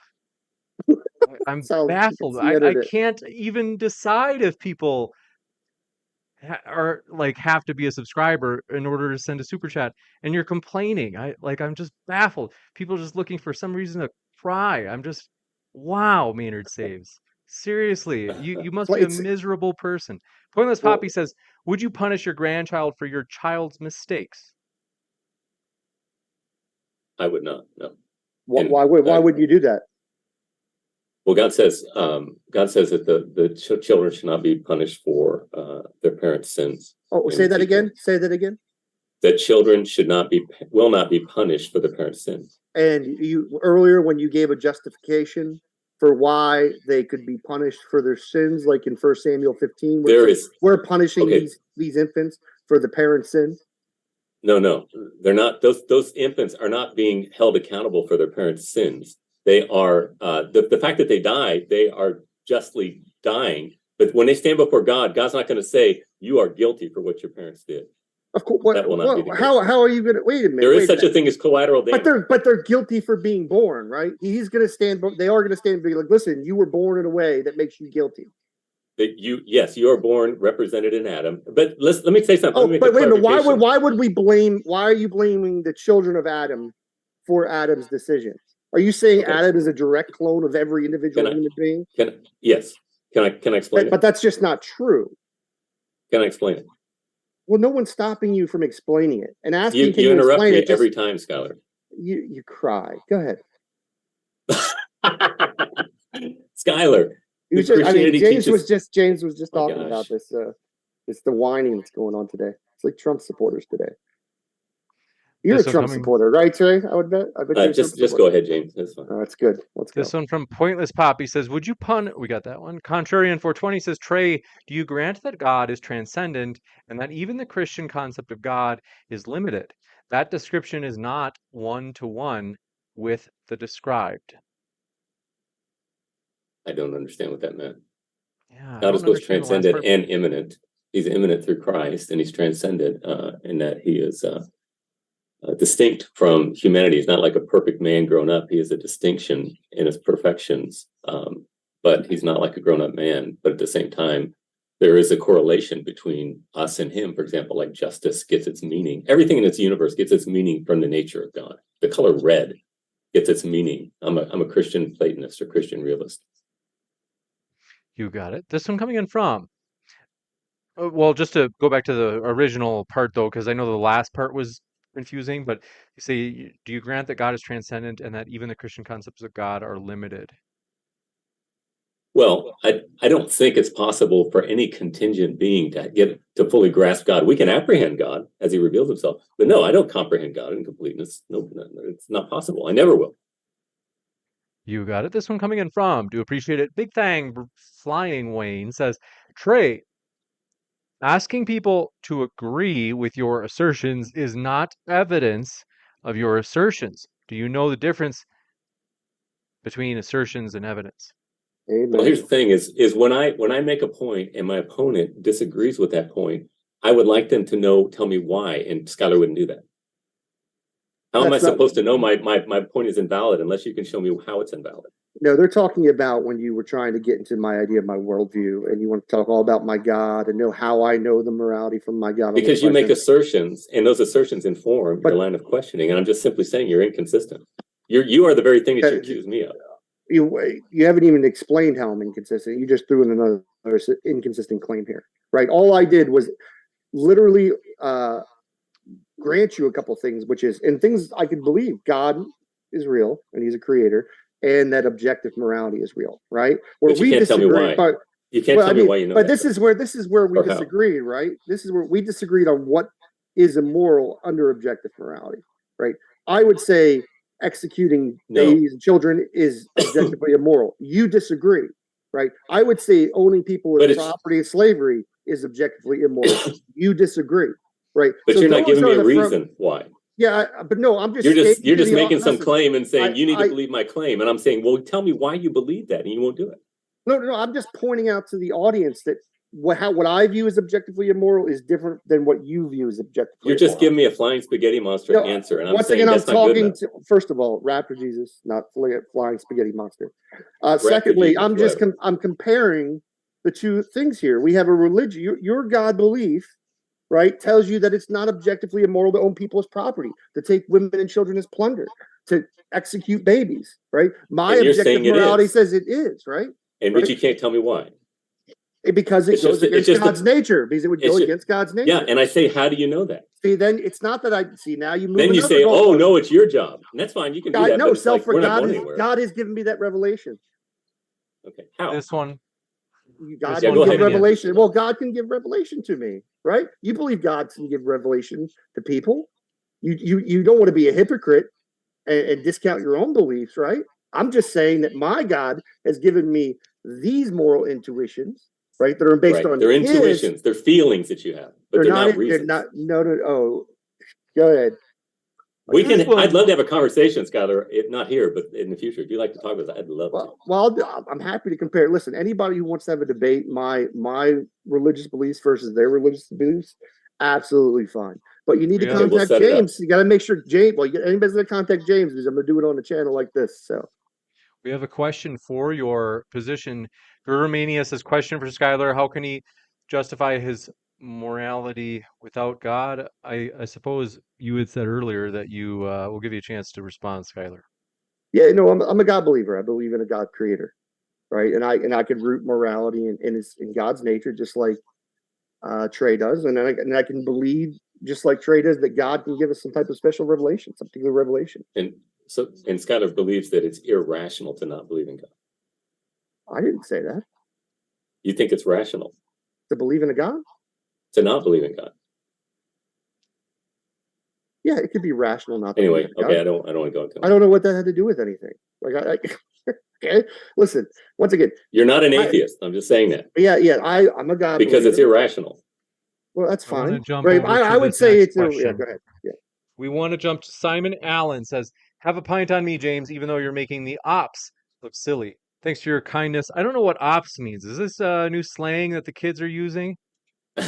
I'm baffled. I can't even decide if people are have to be a subscriber in order to send a super chat, and you're complaining. I'm just baffled. People are just looking for some reason to cry. I'm just, wow, Maynard Saves. Seriously, you must be a miserable person. Pointless Poppy says, would you punish your grandchild for your child's mistakes? I would not, no. Why would you do that? Well, God says that the children should not be punished for their parents' sins. Oh, say that again. Say that again. That children will not be punished for their parents' sins. And you earlier, when you gave a justification for why they could be punished for their sins, like in 1 Samuel 15, we're punishing these infants for the parents' sins. No, they're not. Those infants are not being held accountable for their parents' sins. They are the fact that they die, they are justly dying. But when they stand before God, God's not going to say you are guilty for what your parents did. Of course. That will not be the case. How are you going to wait a minute? There is such a thing as collateral damage. But they're guilty for being born, right? He's going to stand. They are going to stand and be like, listen, you were born in a way that makes you guilty. You are born represented in Adam. But let me say something. Oh, but wait a minute. Why would we blame? Why are you blaming the children of Adam for Adam's decisions? Are you saying Adam is a direct clone of every individual human being? Yes. Can I explain it? But that's just not true. Can I explain it? Well, no one's stopping you from explaining it and asking. You interrupt me every time, Skylar. You cry. Go ahead, Skylar. James was just talking about this. It's the whining that's going on today. It's like Trump supporters today. You're a Trump supporter, right, Trey? I would bet. Just go ahead, James. That's fine. That's good. Let's go. This one from Pointless Poppy says, would you we got that one. Contrarian 420 says, Trey, do you grant that God is transcendent and that even the Christian concept of God is limited? That description is not one-to-one with the described. I don't understand what that meant. Yeah, God is both transcendent and immanent. He's immanent through Christ, and he's transcendent in that he is distinct from humanity. He's not like a perfect man grown up. He is a distinction in his perfections, but he's not like a grown-up man. But at the same time, there is a correlation between us and him. For example, like justice gets its meaning. Everything in this universe gets its meaning from the nature of God. The color red gets its meaning. I'm a Christian Platonist or Christian realist. You got it. This one coming in from. Well, just to go back to the original part, though, because I know the last part was confusing, but you say, do you grant that God is transcendent and that even the Christian concepts of God are limited? Well, I don't think it's possible for any contingent being to fully grasp God. We can apprehend God as he reveals himself, but no, I don't comprehend God in completeness. No, it's not possible. I never will. You got it. This one coming in from, do appreciate it. Big Thang Flying Wayne says, Trey, asking people to agree with your assertions is not evidence of your assertions. Do you know the difference between assertions and evidence? Well, Amen. here's the thing: is when I make a point and my opponent disagrees with that point, I would like them to tell me why. And Skylar wouldn't do that. How am I supposed to know my point is invalid unless you can show me how it's invalid? No, they're talking about when you were trying to get into my idea of my worldview, and you want to talk all about my God and know how I know the morality from my God. Because you make assertions, and those assertions inform your line of questioning. And I'm just simply saying you're inconsistent. You are the very thing that you accuse me of. You haven't even explained how I'm inconsistent. You just threw in another inconsistent claim here, right? All I did was literally grant you a couple things, which is, and things I can believe. God is real, and He's a creator, and that objective morality is real, right? Where but you can't tell me why. You can't tell me why you know. But this is where we disagree, right? This is where we disagreed on what is immoral under objective morality, right? I would say executing babies and children is objectively immoral. You disagree, right? I would say owning people with property and slavery is objectively immoral. You disagree, right? But so you're not giving me a reason why. Yeah, but no, I'm just you're just making some claim and saying you need to believe my claim, and I'm saying, well, tell me why you believe that, and you won't do it. No, I'm just pointing out to the audience that what I view as objectively immoral is different than what you view as objectively immoral. You're just giving me a flying spaghetti monster answer, and I'm saying that's not good enough. First of all, Raptor Jesus, not flying spaghetti monster. Secondly, Jesus, I'm comparing the two things here. We have a religion. Your God belief, right, tells you that it's not objectively immoral to own people as property, to take women and children as plunder, to execute babies, right? My objective morality says it is, right? And but you can't tell me why. Because it goes against God's nature. Because it would go against God's nature. Yeah, and I say, how do you know that? See, then it's not that I see. Now you move. Then you say, oh no, it's your job, and that's fine. You can do that. No, God has given me that revelation. Okay, how? This one. God can give revelation. Well, God can give revelation to me, right? You believe God can give revelation to people. You don't want to be a hypocrite and discount your own beliefs, right? I'm just saying that my God has given me these moral intuitions, right? That are based on they're intuitions, they're feelings that you have, but they're not reasons. Go ahead. I'd love to have a conversation, Skylar, if not here, but in the future. If you'd like to talk about that, I'd love to. Well, I'm happy to compare. Listen, anybody who wants to have a debate, my religious beliefs versus their religious beliefs, absolutely fine. But you need to contact James. You got to make sure James. Well, anybody's going to contact James because I'm going to do it on a channel like this. So. We have a question for your position. Romania says, question for Skylar. How can he justify his morality without God? I suppose you had said earlier that you will give you a chance to respond, Skylar. Yeah, no, I'm a God believer. I believe in a God creator, right? And I could root morality in God's nature, just like Trey does, and I can believe just like Trey does that God can give us some type of special revelation, some particular revelation. And Skylar believes that it's irrational to not believe in God. I didn't say that. You think it's rational to believe in a God? To not believe in God. Yeah, it could be rational not to anyway, believe in okay, God. I don't want to go into it. I don't know what that had to do with anything. Okay, listen, once again. You're not an atheist. I'm just saying that. Yeah, I'm a God because believer. it's irrational. Well, that's fine. Right, I would say it's yeah, go ahead. Yeah. We want to jump to Simon Allen says, have a pint on me, James, even though you're making the ops look silly. Thanks for your kindness. I don't know what ops means. Is this new slang that the kids are using? Do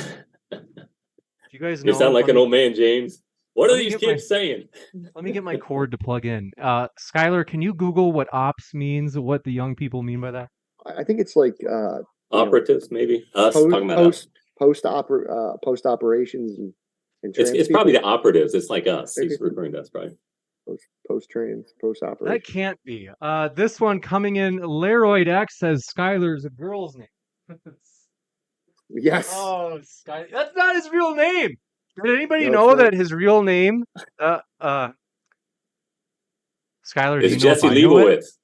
you guys know? You sound like an old man, James. What are these kids saying? Let me get my cord to plug in. Skylar, can you Google what ops means, what the young people mean by that? I think it's like operatives, maybe. Us talking about post operations and it's probably the operatives. It's like us. Maybe. He's referring to us, probably. Post operation. That can't be. This one coming in, Leroyd X says Skylar's a girl's name. Yes. Oh, that's not his real name. Did anybody know that his real name, Skylar? It's Jesse Leibowitz.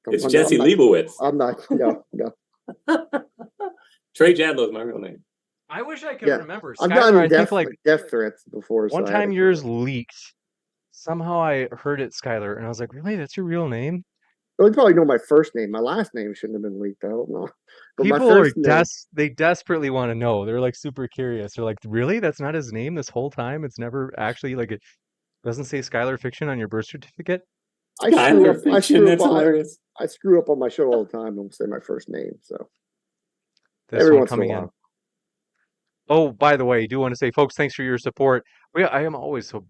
It's Jesse Leibowitz. I'm not. No. Trey Jadlow is my real name. I wish I could remember. I've gotten death threats before. One time yours leaked. Somehow I heard it, Skylar, and I was like, really? That's your real name? Well, you probably know my first name. My last name shouldn't have been leaked. I don't know, but my People are first name. they desperately want to know. They're like super curious. They're like, really? That's not his name this whole time? It's never actually like it doesn't say Skylar Fiction on your birth certificate? I screw Skylar up. I Fiction, screw up. that's hilarious. I screw up on my show all the time. Don't say my first name. So This every one once in a coming in. while. Oh, by the way, I do want to say, folks, thanks for your support. I am always so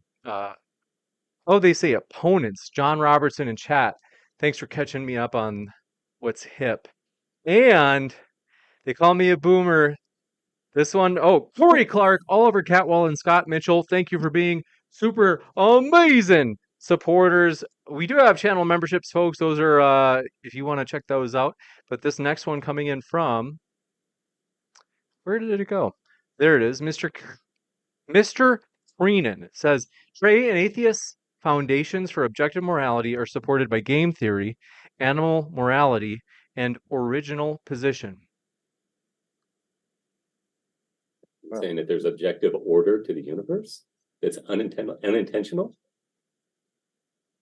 oh, they say opponents. John Robertson in chat. Thanks for catching me up on what's hip. And they call me a boomer. This one, oh, Corey Clark, Oliver Catwall, and Scott Mitchell. Thank you for being super amazing supporters. We do have channel memberships, folks. Those are if you want to check those out. But this next one coming in from where did it go? There it is, Mr. Freenan says Trey and atheists' foundations for objective morality are supported by game theory, animal morality, and original position. Saying that there's objective order to the universe that's unintentional.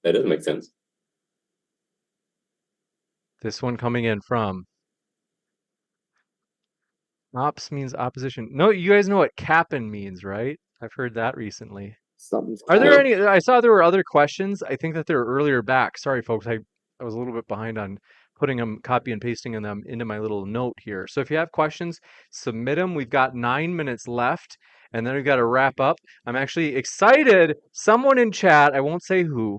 That doesn't make sense. This one coming in from Ops means opposition. No, you guys know what Cap'n means, right? I've heard that recently. Something's Are there No. any? I saw there were other questions. I think that they're earlier back. Sorry, folks. I was a little bit behind on putting them, copy and pasting them into my little note here. So if you have questions, submit them. We've got 9 minutes left, and then we've got to wrap up. I'm actually excited. Someone in chat, I won't say who,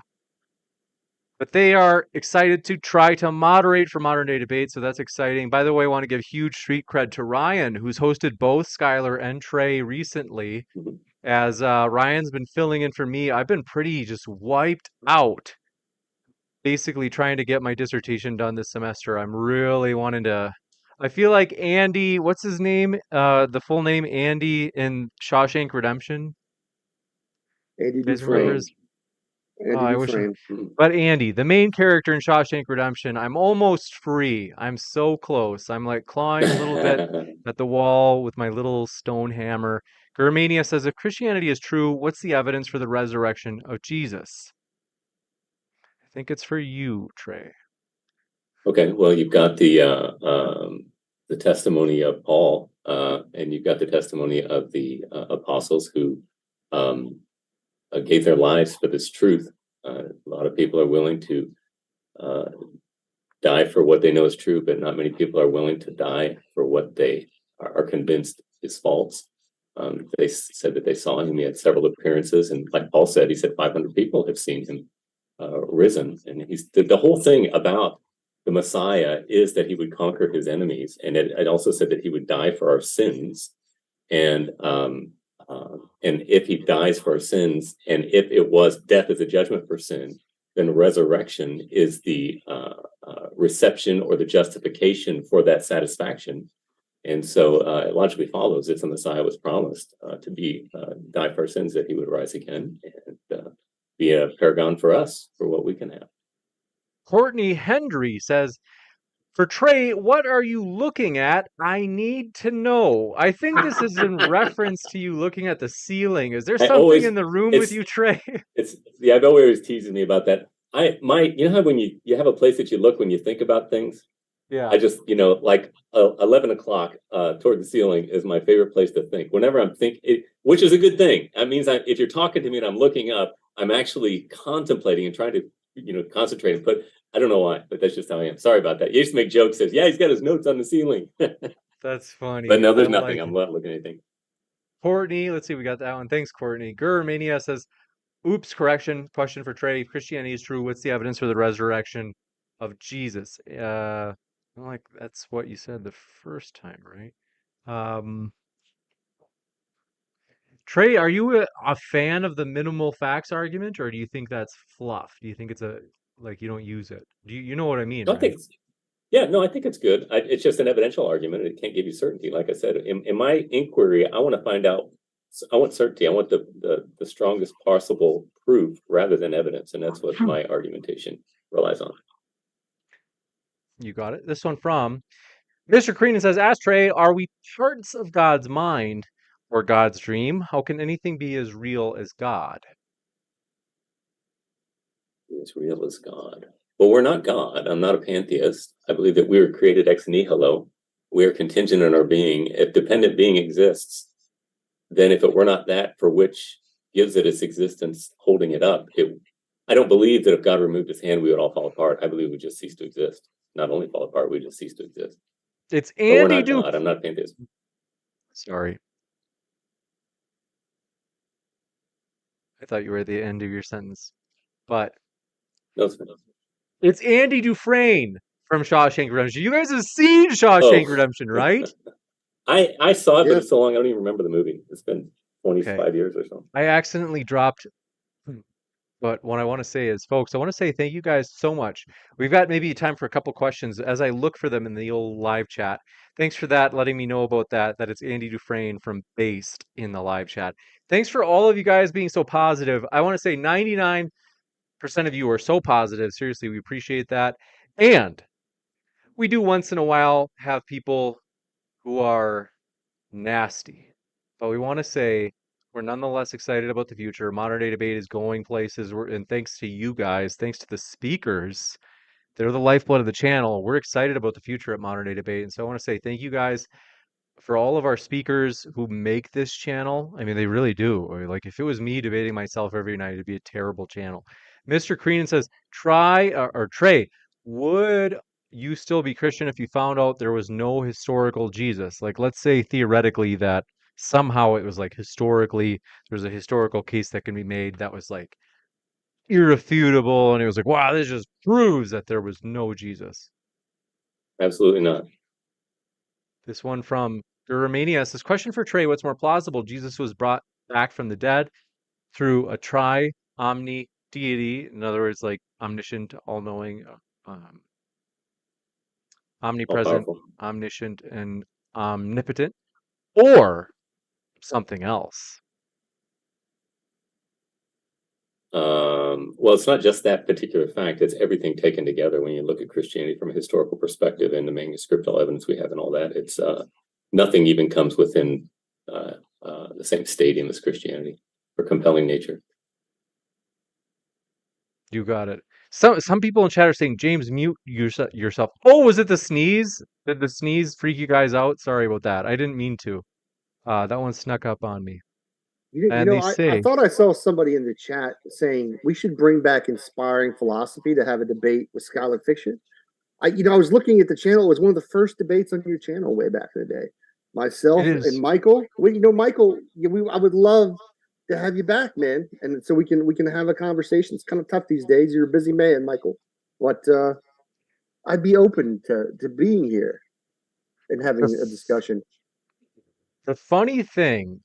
but they are excited to try to moderate for Modern Day Debate, so that's exciting. By the way, I want to give huge street cred to Ryan, who's hosted both Skylar and Trey recently. Mhm. As Ryan's been filling in for me, I've been pretty just wiped out, basically trying to get my dissertation done this semester. I'm really wanting to. I feel like Andy, what's his name? The full name Andy in Shawshank Redemption. Andy You guys remember Frame. his? Dufresne. Oh, Andy I wish. Dufresne. But Andy, the main character in Shawshank Redemption, I'm almost free. I'm so close. I'm like clawing a little bit at the wall with my little stone hammer. Germania says, if Christianity is true, what's the evidence for the resurrection of Jesus? I think it's for you, Trey. Okay, well, you've got the testimony of Paul, and you've got the testimony of the apostles who gave their lives for this truth. A lot of people are willing to die for what they know is true, but not many people are willing to die for what they are convinced is false. They said that they saw him. He had several appearances, and like Paul said, he said 500 people have seen him risen. And he's the whole thing about the Messiah is that he would conquer his enemies, and it also said that he would die for our sins. And if he dies for our sins, and if it was death as a judgment for sin, then resurrection is the reception or the justification for that satisfaction. And so it logically follows if the Messiah was promised to be die for our sins, that he would rise again and be a paragon for us for what we can have. Courtney Hendry says, for Trey, what are you looking at? I need to know. I think this is in reference to you looking at the ceiling. Is there something in the room with you, Trey? It's yeah, I've always teasing me about that. You know how when you have a place that you look when you think about things? Yeah. I just, like 11 o'clock toward the ceiling is my favorite place to think. Whenever I'm thinking, which is a good thing. That means if you're talking to me and I'm looking up, I'm actually contemplating and trying to, concentrate and put, I don't know why, but that's just how I am. Sorry about that. You used to make jokes, says, yeah, he's got his notes on the ceiling. That's funny. But no, there's I nothing. like I'm it. not looking at anything. Courtney, let's see, we got that one. Thanks, Courtney. Gurmania says, oops, correction. Question for Trey. If Christianity is true, what's the evidence for the resurrection of Jesus? Like that's what you said the first time, right? Trey, are you a fan of the minimal facts argument, or do you think that's fluff? Do you think it's like you don't use it? Do you know what I mean, No, right? I think it's good. It's just an evidential argument. It can't give you certainty. Like I said, in my inquiry, I want to find out. I want certainty. I want the strongest possible proof rather than evidence, and that's what my argumentation relies on. You got it. This one from Mr. Creenan says, ask Trey, are we parts of God's mind or God's dream? How can anything be as real as God? as real as God. Well, we're not God. I'm not a pantheist. I believe that we were created ex nihilo. We are contingent in our being. If dependent being exists, then if it were not that for which gives it its existence, holding it up, I don't believe that if God removed his hand, we would all fall apart. I believe we just cease to exist. Not only fall apart, we just cease to exist. It's But we're Andy not Du. God. I'm not a pantheist. Sorry, I thought you were at the end of your sentence, but No, it's Andy Dufresne from Shawshank Redemption. You guys have seen oh, Shawshank Redemption, right? I saw it, but Yes. it's so long I don't even remember the movie. It's been Okay. 25 years or so. I accidentally dropped. But what I want to say is, folks, I want to say thank you guys so much. We've got maybe time for a couple questions as I look for them in the old live chat. Thanks for that, letting me know about that, that it's Andy Dufresne from Based in the live chat. Thanks for all of you guys being so positive. I want to say 99% of you are so positive. Seriously, we appreciate that. And we do once in a while have people who are nasty. But we want to say we're nonetheless excited about the future. Modern Day Debate is going places, and thanks to you guys, thanks to the speakers, they're the lifeblood of the channel. We're excited about the future at Modern Day Debate. And so I want to say thank you guys for all of our speakers who make this channel. I mean, they really do. Like, if it was me debating myself every night, it'd be a terrible channel. Mr. Creenan says, or Trey, would you still be Christian if you found out there was no historical Jesus? Like, let's say theoretically that somehow it was like historically, there's a historical case that can be made that was like irrefutable. And it was like, wow, this just proves that there was no Jesus. Absolutely not. This one from Romania says, question for Trey, what's more plausible? Jesus was brought back from the dead through a tri-omni deity, in other words, like omniscient, all-knowing, um, All omnipresent, powerful. omniscient, and omnipotent, or something else. Well, it's not just that particular fact. It's everything taken together when you look at Christianity from a historical perspective and the manuscriptal evidence we have and all that. It's nothing even comes within the same stadium as Christianity for compelling nature. You got it. Some people in chat are saying, James, mute yourself. Oh, was it the sneeze? Did the sneeze freak you guys out? Sorry about that. I didn't mean to. That one snuck up on me. You And know, they I say, thought I saw somebody in the chat saying we should bring back inspiring philosophy to have a debate with Skylar Fiction. I was looking at the channel. It was one of the first debates on your channel way back in the day. it Myself and is. Michael. Michael, I would love to have you back, man, and so we can have a conversation. It's kind of tough these days. You're a busy man, Michael, but I'd be open to being here and The, having a discussion. the funny thing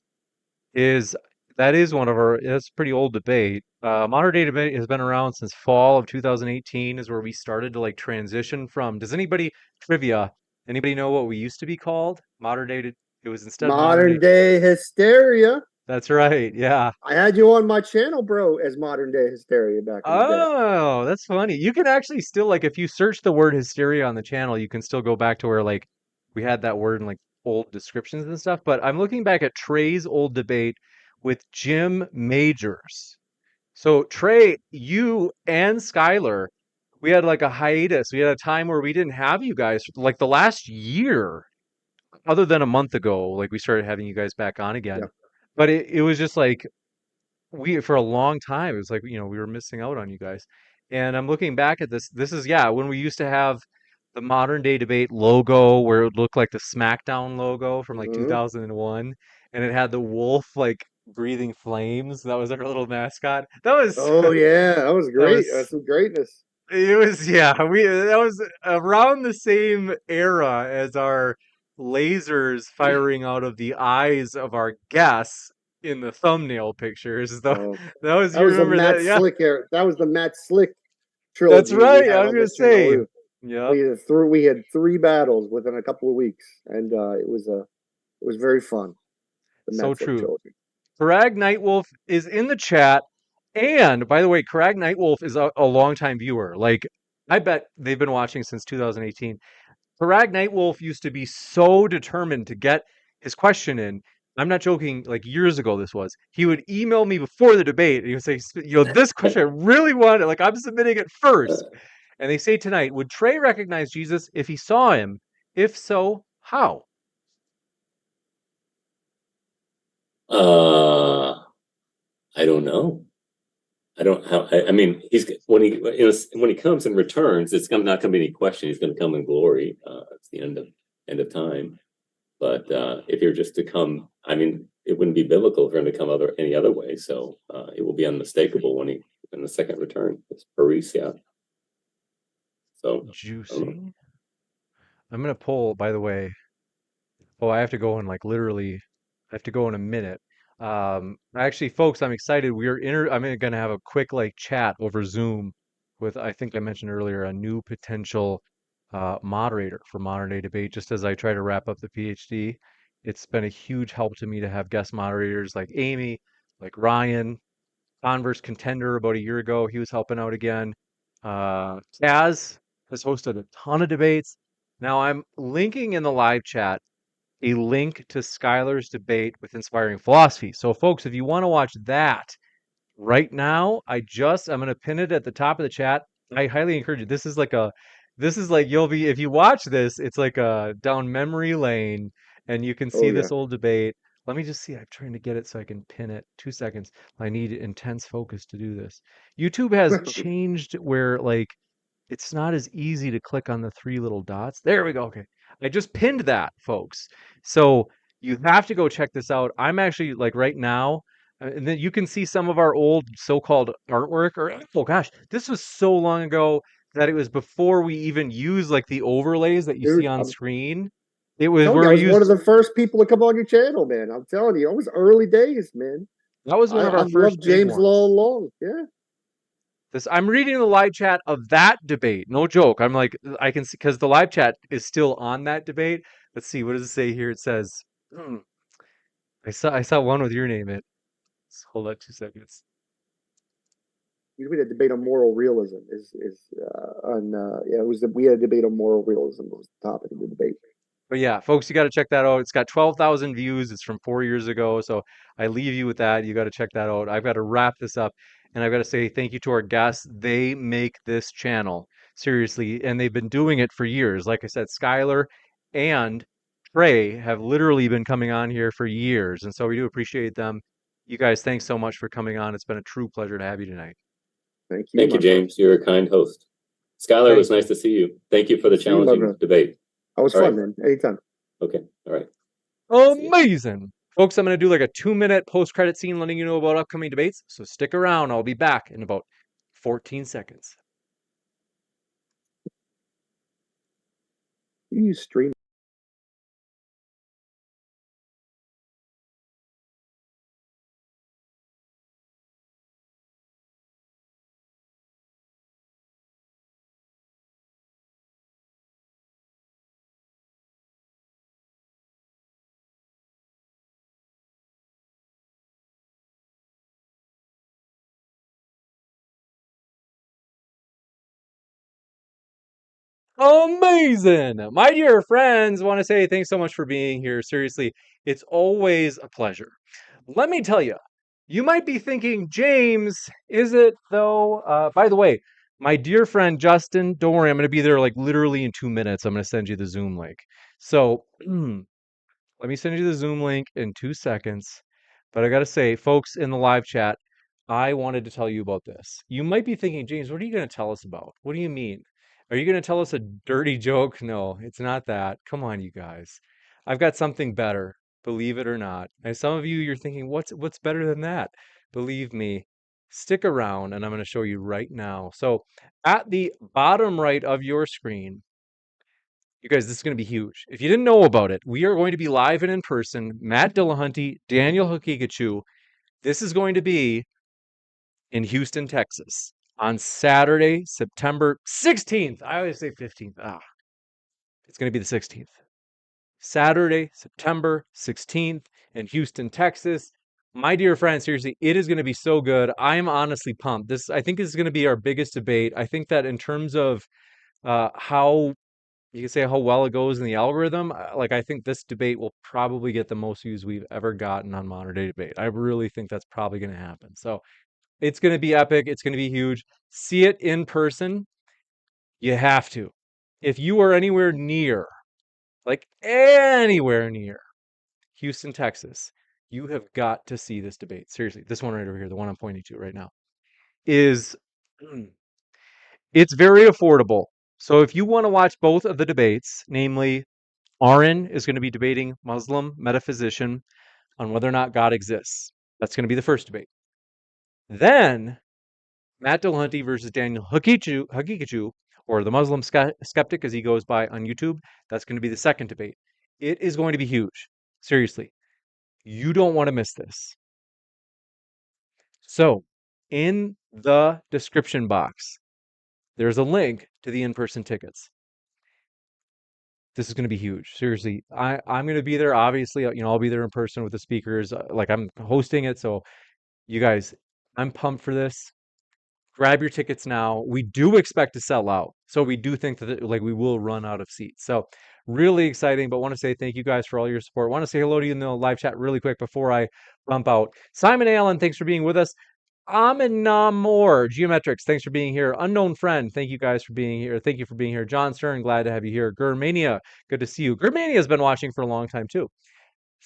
is that is one of our, that's a pretty old debate. Modern Day Debate has been around since fall of 2018 is where we started to like transition from, does anybody, trivia, anybody know what we used to be called? It was instead Modern Day. Modern day hysteria. That's right. Yeah. I had you on my channel, bro, as modern day hysteria back in the day. Oh, that's funny. You can actually still like if you search the word hysteria on the channel, you can still go back to where like we had that word in like old descriptions and stuff. But I'm looking back at Trey's old debate with Jim Majors. So Trey, you and Skylar, we had like a hiatus. We had a time where we didn't have you guys like the last year, other than a month ago, like we started having you guys back on again. Yeah. But it was just like we for a long time it was like we were missing out on you guys, and I'm looking back at this is yeah when we used to have the Modern Day Debate logo where it would look like the SmackDown logo from like Mm-hmm. 2001, and it had the wolf like breathing flames. That was our little mascot. That was Oh yeah, that was that great. was That's some greatness. it was yeah we that was around the same era as our lasers firing out of the eyes of our guests in the thumbnail pictures. Though Oh, that was that you was the remember Matt that? Yeah, Slick era. That was the Matt Slick that's trilogy we right. I had was on gonna this channel. say, We, yep. we had three battles within a couple of weeks, and it was very fun. The So Matt Slick true. trilogy. Parag Nightwolf is in the chat. And by the way, Parag Nightwolf is a longtime viewer. Like, I bet they've been watching since 2018. Parag Nightwolf used to be so determined to get his question in I'm not joking, like years ago this was. He would email me before the debate and he would say, this question I really wanted, like I'm submitting it first. And they say tonight, would Trey recognize Jesus if he saw him? If so, how? Uh, I don't know. I don't how I mean he's when he comes and returns, it's not going to be any question. He's going to come in glory. It's the end of time. But if you're just to come, I mean, it wouldn't be biblical for him to come any other way. So it will be unmistakable when he in the second return. It's parousia. So Juicy. I'm gonna pull, by the way. Oh, I have to go in like literally, I have to go in a minute. Actually, folks, I'm excited. I'm gonna have a quick like chat over Zoom with, I think I mentioned earlier, a new potential moderator for Modern Day Debate, just as I try to wrap up the PhD. It's been a huge help to me to have guest moderators like Amy, like Ryan, Converse Contender about a year ago. He was helping out again. Kaz has hosted a ton of debates. Now I'm linking in the live chat a link to Skylar's debate with Inspiring Philosophy. So, folks, if you want to watch that right now, I'm going to pin it at the top of the chat. I highly encourage you. This is like you'll be, if you watch this, it's like a down memory lane and you can see Oh yeah. this old debate. Let me just see. I'm trying to get it so I can pin it. 2 seconds. I need intense focus to do this. YouTube has changed where like it's not as easy to click on the three little dots. There we go. Okay. I just pinned that, folks. So you have to go check this out. I'm actually like right now, and then you can see some of our old so-called artwork. Or oh gosh, this was so long ago that it was before we even used like the overlays that you see Dude, on I'm screen. It was telling where you, I we was one of used the first people to come on your channel, man. I'm telling you, it was early days, man. that was one of our I've first loved big James ones. all along. Yeah. This I'm reading the live chat of that debate. No joke. I'm like I can see because the live chat is still on that debate. Let's see. What does it say here? It says I saw one with your name in it. Hold on 2 seconds. We had a debate on moral realism. Is on yeah, it was we had a debate on moral realism was the topic of the debate. But yeah, folks, you got to check that out. It's got 12,000 views. It's from 4 years ago. So I leave you with that. You got to check that out. I've got to wrap this up. And I've got to say thank you to our guests. They make this channel seriously. And they've been doing it for years. Like I said, Skylar and Trey have literally been coming on here for years. And so we do appreciate them. You guys, thanks so much for coming on. It's been a true pleasure to have you tonight. Thank you, thank you, my friend. James. You're a kind host. Skylar, it was Thank nice you. to see you. Thank you for the See you, my challenging brother. debate. That was All fun, right. man. Anytime. Okay. All right. See you. Amazing. Folks, I'm going to do like a 2 minute post credit scene letting you know about upcoming debates. So stick around. I'll be back in about 14 seconds. You stream. Amazing. My dear friends, want to say thanks so much for being here. Seriously, it's always a pleasure. Let me tell you, you might be thinking, James, is it though? By the way, my dear friend Justin, don't worry, I'm going to be there like literally in 2 minutes. I'm going to send you the Zoom link. So, let me send you the Zoom link in 2 seconds. But I got to say, folks in the live chat, I wanted to tell you about this. You might be thinking, James, what are you going to tell us about? What do you mean? Are you going to tell us a dirty joke? No, it's not that. Come on, you guys. I've got something better, believe it or not. And some of you, you're thinking, what's better than that? Believe me, stick around and I'm going to show you right now. So at the bottom right of your screen, you guys, this is going to be huge. If you didn't know about it, we are going to be live and in person. Matt Dillahunty, Daniel Hakikachu. This is going to be in Houston, Texas on Saturday, September 16th. I always say 15th. It's going to be the 16th. Saturday, September 16th in Houston, Texas. My dear friends, seriously, it is going to be so good. I am honestly pumped. I think this is going to be our biggest debate. I think that in terms of how You can say how well it goes in the algorithm. Like, I think this debate will probably get the most views we've ever gotten on modern day debate. I really think that's probably going to happen. So it's going to be epic. It's going to be huge. See it in person. You have to. If you are anywhere near, like anywhere near Houston, Texas, you have got to see this debate. Seriously, this one right over here, the one I'm pointing to right now, is it's very affordable. So if you want to watch both of the debates, namely Arin is going to be debating Muslim metaphysician on whether or not God exists. That's going to be the first debate. Then Matt Dillahunty versus Daniel Haqiqatjou, or the Muslim skeptic as he goes by on YouTube. That's going to be the second debate. It is going to be huge. Seriously, you don't want to miss this. So, in the description box, there's a link to the in-person tickets. This is going to be huge. Seriously, I'm going to be there. Obviously, I'll be there in person with the speakers. Like, I'm hosting it, so you guys, I'm pumped for this. Grab your tickets now. We do expect to sell out, so we do think that like we will run out of seats. So really exciting. But want to say thank you guys for all your support. Want to say hello to you in the live chat really quick before I bump out. Simon Allen, thanks for being with us. Aminamor, Geometrics, thanks for being here. Unknown Friend, thank you guys for being here. Thank you for being here. John Stern, glad to have you here. Germania, good to see you. Germania has been watching for a long time too.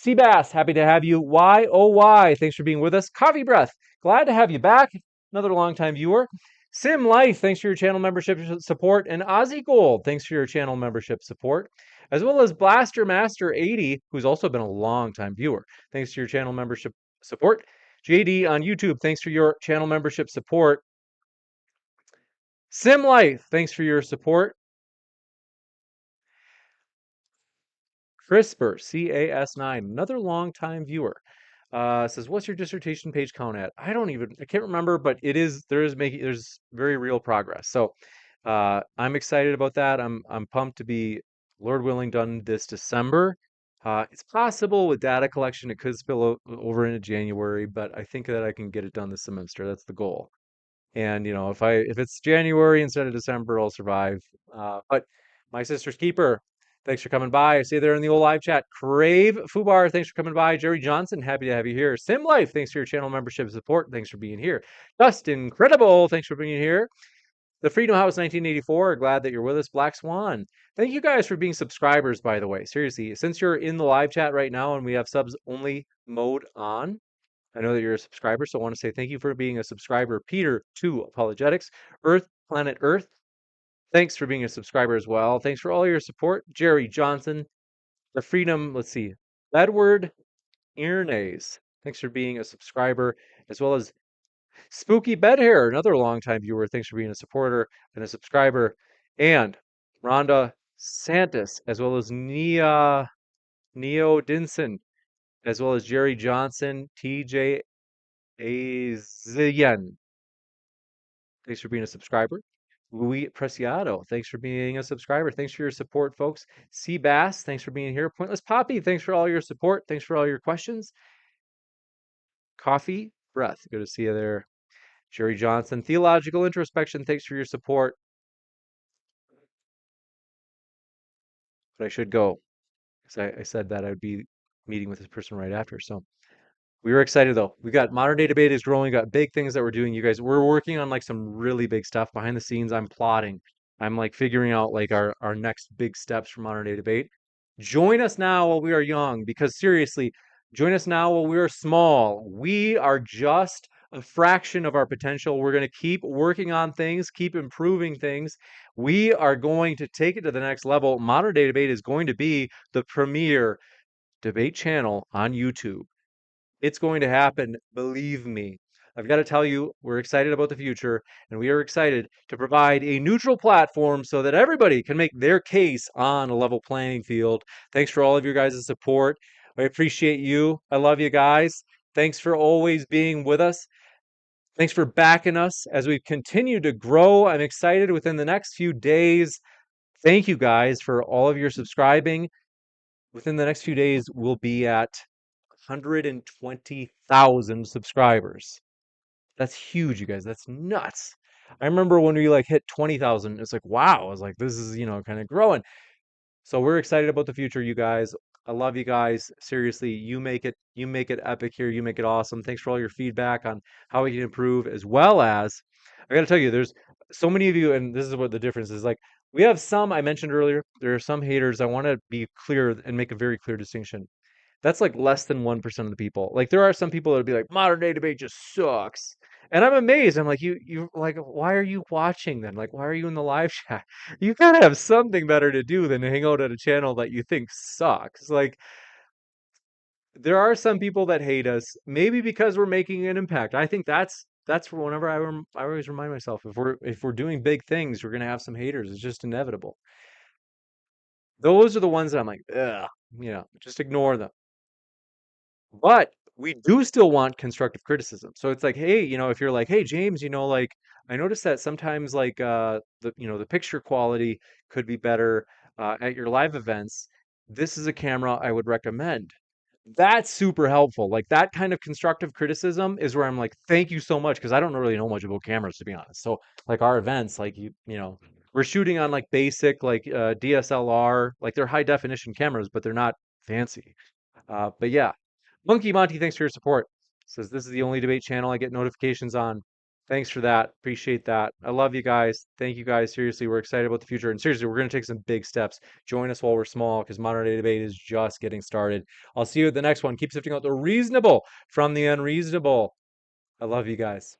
Seabass, happy to have you. YOY, thanks for being with us. Coffee Breath, glad to have you back. Another longtime viewer. Sim Life, thanks for your channel membership support. And Ozzy Gold, thanks for your channel membership support. As well as Blaster Master 80, who's also been a long-time viewer. Thanks to your channel membership support. JD on YouTube, thanks for your channel membership support. Sim Life, thanks for your support. CRISPR, CAS9, another long-time viewer, says, "What's your dissertation page count at?" I can't remember, but there's very real progress. So I'm excited about that. I'm pumped to be, Lord willing, done this December. It's possible with data collection it could spill over into January, but I think that I can get it done this semester. That's the goal. And if it's January instead of December, I'll survive. But my sister's keeper, thanks for coming by. I see you there in the old live chat. Crave Fubar, thanks for coming by. Jerry Johnson, happy to have you here. Sim Life, thanks for your channel membership support. Thanks for being here. Just Incredible, thanks for being here. The Freedom House 1984, glad that you're with us. Black Swan, thank you guys for being subscribers, by the way. Seriously, since you're in the live chat right now and we have subs only mode on, I know that you're a subscriber, so I want to say thank you for being a subscriber. Peter, 2 Apologetics, Earth, Planet Earth, thanks for being a subscriber as well. Thanks for all your support. Jerry Johnson, The Freedom, let's see, Edward Irnays, thanks for being a subscriber, as well as Spooky Bedhair, another longtime viewer. Thanks for being a supporter and a subscriber. And Rhonda Santis, as well as Neo Dinson, as well as Jerry Johnson, TJ Azian. Thanks for being a subscriber. Louis Preciado, thanks for being a subscriber. Thanks for your support, folks. C Bass, thanks for being here. Pointless Poppy, thanks for all your support. Thanks for all your questions. Coffee Breath, good to see you there. Jerry Johnson, Theological Introspection, thanks for your support. But I should go because I said that I'd be meeting with this person right after. So we were excited though. We got modern day debate is growing. We got big things that we're doing. You guys, we're working on like some really big stuff behind the scenes. I'm plotting. I'm like figuring out like our next big steps for modern day debate. Join us now while we are young, because seriously, join us now while we are small. We are just a fraction of our potential. We're going to keep working on things, keep improving things. We are going to take it to the next level. Modern day debate is going to be the premier debate channel on YouTube. It's going to happen, believe me. I've got to tell you, we're excited about the future, and we are excited to provide a neutral platform so that everybody can make their case on a level playing field. Thanks for all of your guys' support. I appreciate you. I love you guys. Thanks for always being with us. Thanks for backing us as we continue to grow. I'm excited within the next few days. Thank you guys for all of your subscribing. Within the next few days, we'll be at 120,000 subscribers. That's huge, you guys. That's nuts. I remember when we like hit 20,000, it's like, wow. I was like, this is, kind of growing. So we're excited about the future, you guys. I love you guys. Seriously, you make it epic here. You make it awesome. Thanks for all your feedback on how we can improve, as well as I gotta tell you, there's so many of you, and this is what the difference is. Like we have some I mentioned earlier, there are some haters. I want to be clear and make a very clear distinction. That's like less than 1% of the people. Like there are some people that would be like, modern day debate just sucks. And I'm amazed. I'm like, you like, why are you watching then? Like, why are you in the live chat? You gotta have something better to do than to hang out at a channel that you think sucks. Like, there are some people that hate us, maybe because we're making an impact. I think that's whenever I always remind myself, if we're doing big things, we're gonna have some haters. It's just inevitable. Those are the ones that I'm like, ugh, just ignore them. But we do still want constructive criticism. So it's like, hey, if you're like, hey, James, like I noticed that sometimes like the picture quality could be better at your live events. This is a camera I would recommend. That's super helpful. Like that kind of constructive criticism is where I'm like, thank you so much, because I don't really know much about cameras, to be honest. So like our events, like we're shooting on like basic like DSLR, like they're high definition cameras, but they're not fancy. But yeah, Monkey Monty, thanks for your support. Says this is the only debate channel I get notifications on. Thanks for that. Appreciate that. I love you guys. Thank you guys. Seriously, we're excited about the future. And seriously, we're going to take some big steps. Join us while we're small, because modern day debate is just getting started. I'll see you at the next one. Keep sifting out the reasonable from the unreasonable. I love you guys.